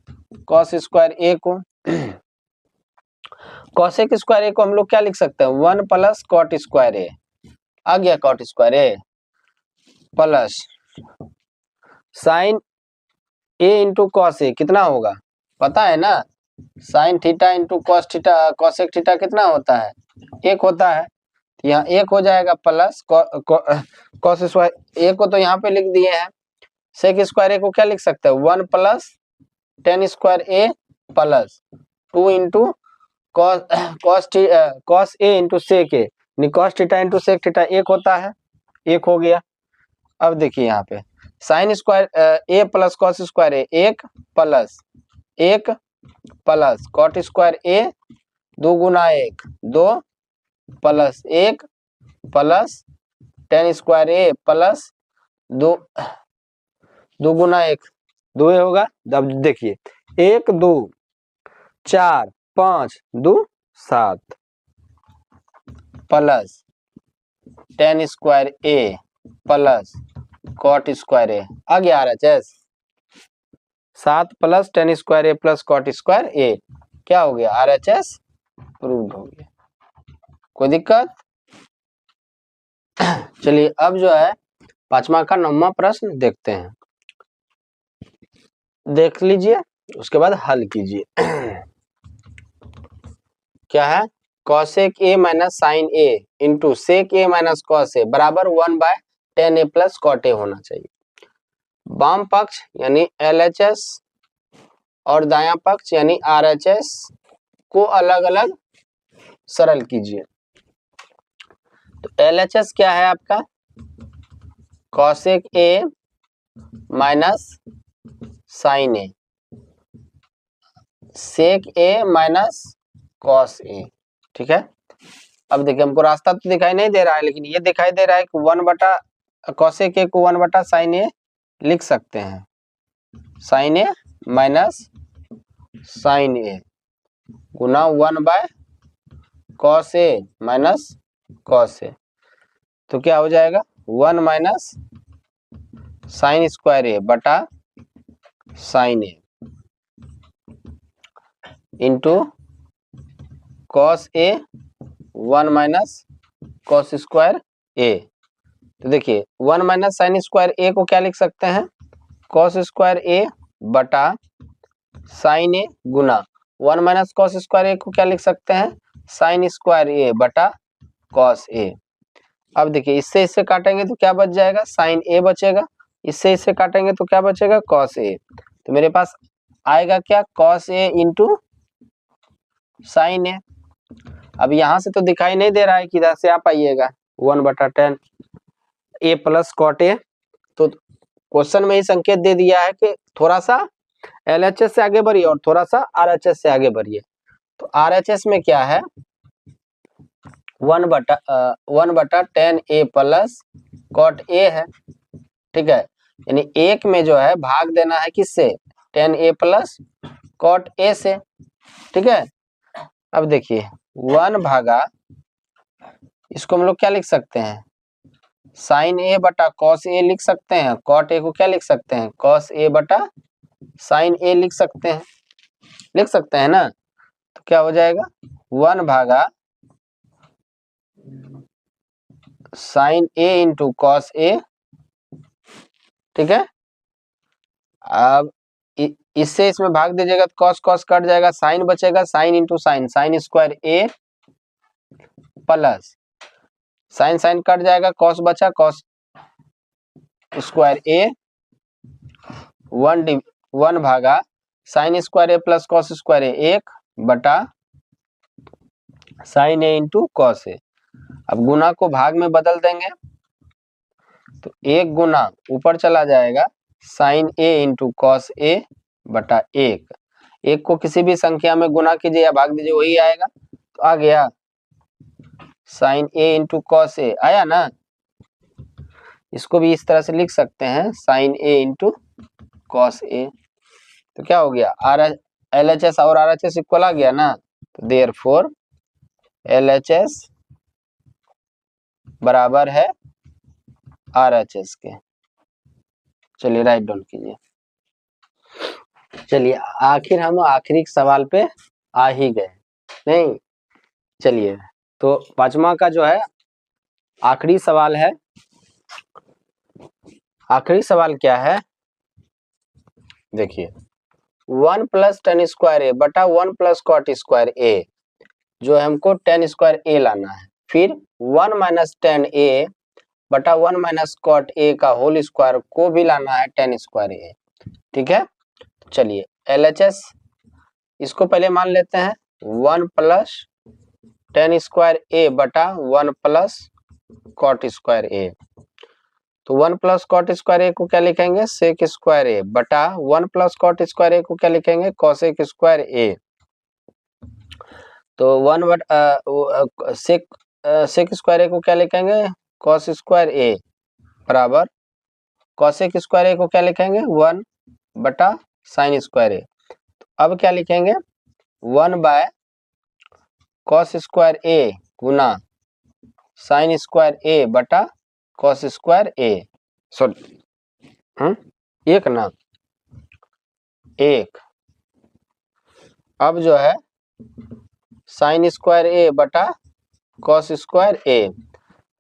कॉस स्क्वायर ए को। कॉसेक स्क्वायर ए को हम लोग क्या लिख सकते हैं, 1 प्लस कॉट स्क्वायर ए, आ गया कॉट स्क्वायर ए, प्लस साइन ए इंटू कॉस ए कितना होगा पता है ना, sign theta into cos theta, cosec theta कितना होता है, 1 होता है, यहाँ 1 हो जाएगा, प्लस कॉस स्क्वायर ए को तो यहाँ पे लिख दिए हैं, सेक स्क्वायर ए को क्या लिख सकते हैं, 1 plus tan square A plus 2 into cos A into sec A, cos theta into sec theta 1 होता है, 1 हो गया। अब देखिए यहाँ पे sign square A plus cos square A 1 plus 1 plus cot square A 2 Guna 1 2 plus 1 plus tan square A plus 2 2 गुना 1 2 होगा। अब देखिए 1 2 4 5 2 7 प्लस टेन स्क्वायर ए प्लस कॉट स्क्वायर ए, आ गया RHS, 7 प्लस टेन स्क्वायर ए प्लस कॉट स्क्वायर ए, क्या हो गया RHS proved हो गया। कोई दिक्कत? चलिए अब जो है 5वां का 9वां प्रश्न देखते हैं, देख लीजिए उसके बाद हल कीजिए। क्या है, cosec A minus sine A into sec A minus cos A बराबर 1/10 ए प्लस कॉट ए होना चाहिए। वाम पक्ष यानी LHS और दायां पक्ष यानी RHS को अलग अलग सरल कीजिए। तो LHS क्या है आपका, cosec A minus sine A, sec A minus cos A, ठीक है। अब देखिए हमको रास्ता तो दिखाई नहीं दे रहा है, लेकिन ये दिखाई दे रहा है कि 1 बटा कॉसेक ए को 1 बटा साइन ए लिख सकते हैं, sine A minus sine A गुना 1 by cos A minus cos A, तो क्या हो जाएगा 1 माइनस साइन स्क्वायर ए बटा sine A into cos A 1 minus cos square ए। तो देखिए 1 माइनस साइन स्क्वायर ए को क्या लिख सकते हैं, कॉस स्क्वायर ए बटा साइन ए गुना 1 माइनस कॉस स्क्वायर ए को क्या लिख सकते हैं, साइन स्क्वायर ए बटा कॉस ए। अब देखिए इससे इससे काटेंगे तो क्या बच जाएगा, साइन ए बचेगा, इससे इससे काटेंगे तो क्या बचेगा, कॉस ए। तो मेरे पास आएगा क्या, कॉस ए इंटू साइन ए। अब यहां से तो दिखाई नहीं दे रहा है, किधर से आप आइएगा 1/10 ए प्लस कॉट ए, तो क्वेश्चन में ही संकेत दे दिया है कि थोड़ा सा LHS से आगे बढ़िए और थोड़ा सा RHS से आगे बढ़िए। तो RHS में क्या है 1/10 ए प्लस कॉट ए है, ठीक है, यानी एक में जो है भाग देना है किससे, 10 ए प्लस कॉट ए से, ठीक है। अब देखिए 1 भागा, इसको हम लोग क्या लिख सकते हैं, साइन ए बटा कॉस ए लिख सकते हैं, कॉट ए को क्या लिख सकते हैं, कॉस ए बटा साइन ए लिख सकते हैं ना। तो क्या हो जाएगा 1 भागा sine A into cos A, ठीक है। अब इससे इसमें भाग दीजिएगा तो कॉस कॉस कट जाएगा, साइन बचेगा, sine into sine, sine square ए प्लस साइन साइन कट जाएगा, कॉस बचा, कॉस स्क्वायर ए 1 भागा sine square A plus cos square A 1 बटा sine A into cos A. अब गुना को भाग में बदल देंगे तो 1 गुना ऊपर चला जाएगा साइन ए इंटू कॉस ए बटा 1 को किसी भी संख्या में गुना कीजिए या भाग दीजिए वही आएगा, तो आ गया साइन ए इंटू कॉस ए, आया ना। इसको भी इस तरह से लिख सकते हैं, sine A into cos A, तो क्या हो गया LHS और RHS इक्वल आ गया ना, तो देयरफॉर LHS बराबर है RHS के। चलिए राइट डाउन कीजिए। चलिए आखिर हम आखिरी सवाल पे आ ही गए। नहीं, चलिए तो पांचवा का जो है आखिरी सवाल है। आखिरी सवाल क्या है, देखिए 1 प्लस टेन स्क्वायर ए बटा 1 प्लस कॉट स्क्वायर ए, जो हमको टेन स्क्वायर ए लाना है। फिर 1 माइनस टेन ए बटा 1 माइनस कॉट ए का होल स्क्वायर को भी लाना है टेन स्क्वायर ए। ठीक है, चलिए LHS इसको पहले मान लेते हैं 1 प्लस टेन स्क्वायर ए बटा 1 प्लस कॉट स्क्वायर ए। तो 1 प्लस कॉट स्क्वायर ए को क्या लिखेंगे, सेक स्क्वायर ए बटा 1 प्लस कॉट स्क्वायर ए को क्या लिखेंगे, कॉसेक स्क्वायर ए। तो 1 बटा सेक स्क्वायर ए को क्या लिखेंगे, कॉस स्क्वायर ए बराबर कॉसेक स्क्वायर ए को क्या लिखेंगे 1 बटा साइन स्क्वायर ए। अब क्या लिखेंगे 1 बाय कॉस स्क्वायर ए गुना साइन स्क्वायर ए बटा कॉस स्क्वायर ए। सॉरी एक ना एक। अब जो है साइन स्क्वायर ए बटा कॉस स्क्वायर ए।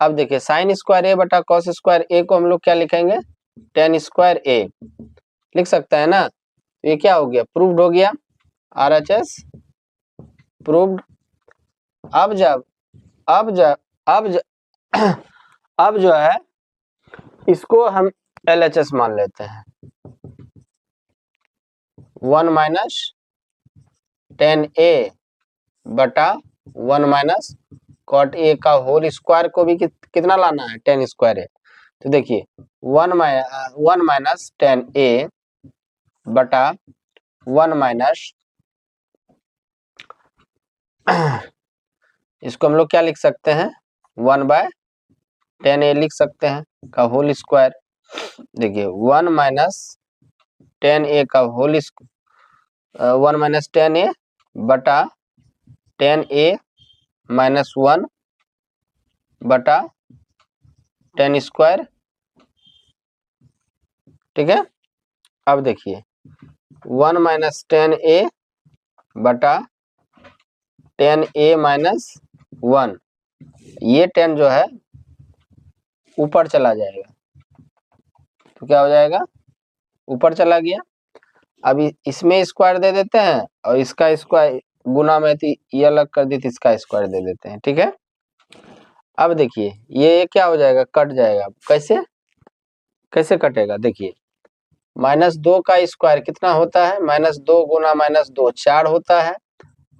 अब देखिए साइन स्क्वायर ए बटा कॉस स्क्वायर ए को हम लोग क्या लिखेंगे, टेन स्क्वायर ए लिख सकते हैं ना। तो ये क्या हो गया, प्रूव्ड हो गया, RHS प्रूव्ड। अब जो है इसको हम LHS मान लेते हैं 1 माइनस टेन ए बटा 1 माइनस कॉट ए का होल स्क्वायर को भी कितना लाना है, टेन स्क्वायर ए। तो देखिए 1 माइनस टेन ए बटा 1 माइनस इसको हम लोग क्या लिख सकते हैं 1 बाय टेन ए लिख सकते हैं का होल स्क्वायर। देखिए 1 माइनस टेन ए का होल 1 माइनस टेन ए बटा टेन ए माइनस 1 बटा टेन स्क्वायर। ठीक है, अब देखिए 1 माइनस टेन ए बटा टेन ए माइनस 1, ये 10 जो है ऊपर चला जाएगा, तो क्या हो जाएगा, ऊपर चला गया। अभी इसमें स्क्वायर दे देते हैं और इसका स्क्वायर गुना में थी ये अलग कर दी थी, इसका स्क्वायर दे देते हैं। ठीक है, अब देखिए ये क्या हो जाएगा, कट जाएगा। कैसे कटेगा, देखिए माइनस 2 का स्क्वायर कितना होता है, माइनस 2 गुना माइनस 2 4 होता है।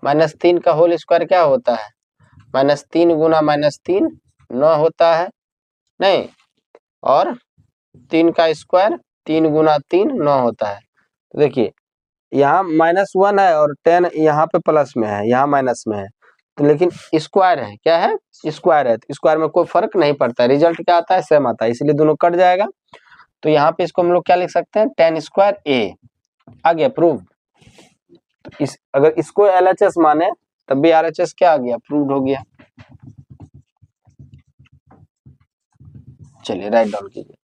माइनस 3 का होल स्क्वायर क्या होता है, माइनस 3 गुना माइनस 3 9 होता है, नहीं, और 3 का स्क्वायर 3 गुना 3 9 होता है। तो देखिए यहाँ -1 है और 10 यहाँ पे प्लस में है, यहाँ माइनस में है, तो लेकिन स्क्वायर है, क्या है, स्क्वायर है, तो स्क्वायर में कोई फर्क नहीं पड़ता, रिजल्ट क्या आता है, सेम आता है, इसलिए दोनों कट जाएगा। तो यहाँ पे इसको हम लोग क्या लिख सकते हैं, टेन स्क्वायर ए आ गया प्रूव। तो अगर इसको LHS माने तब भी RHS क्या आ गया, प्रूव्ड हो गया। चलिए राइट डाउन कीजिए।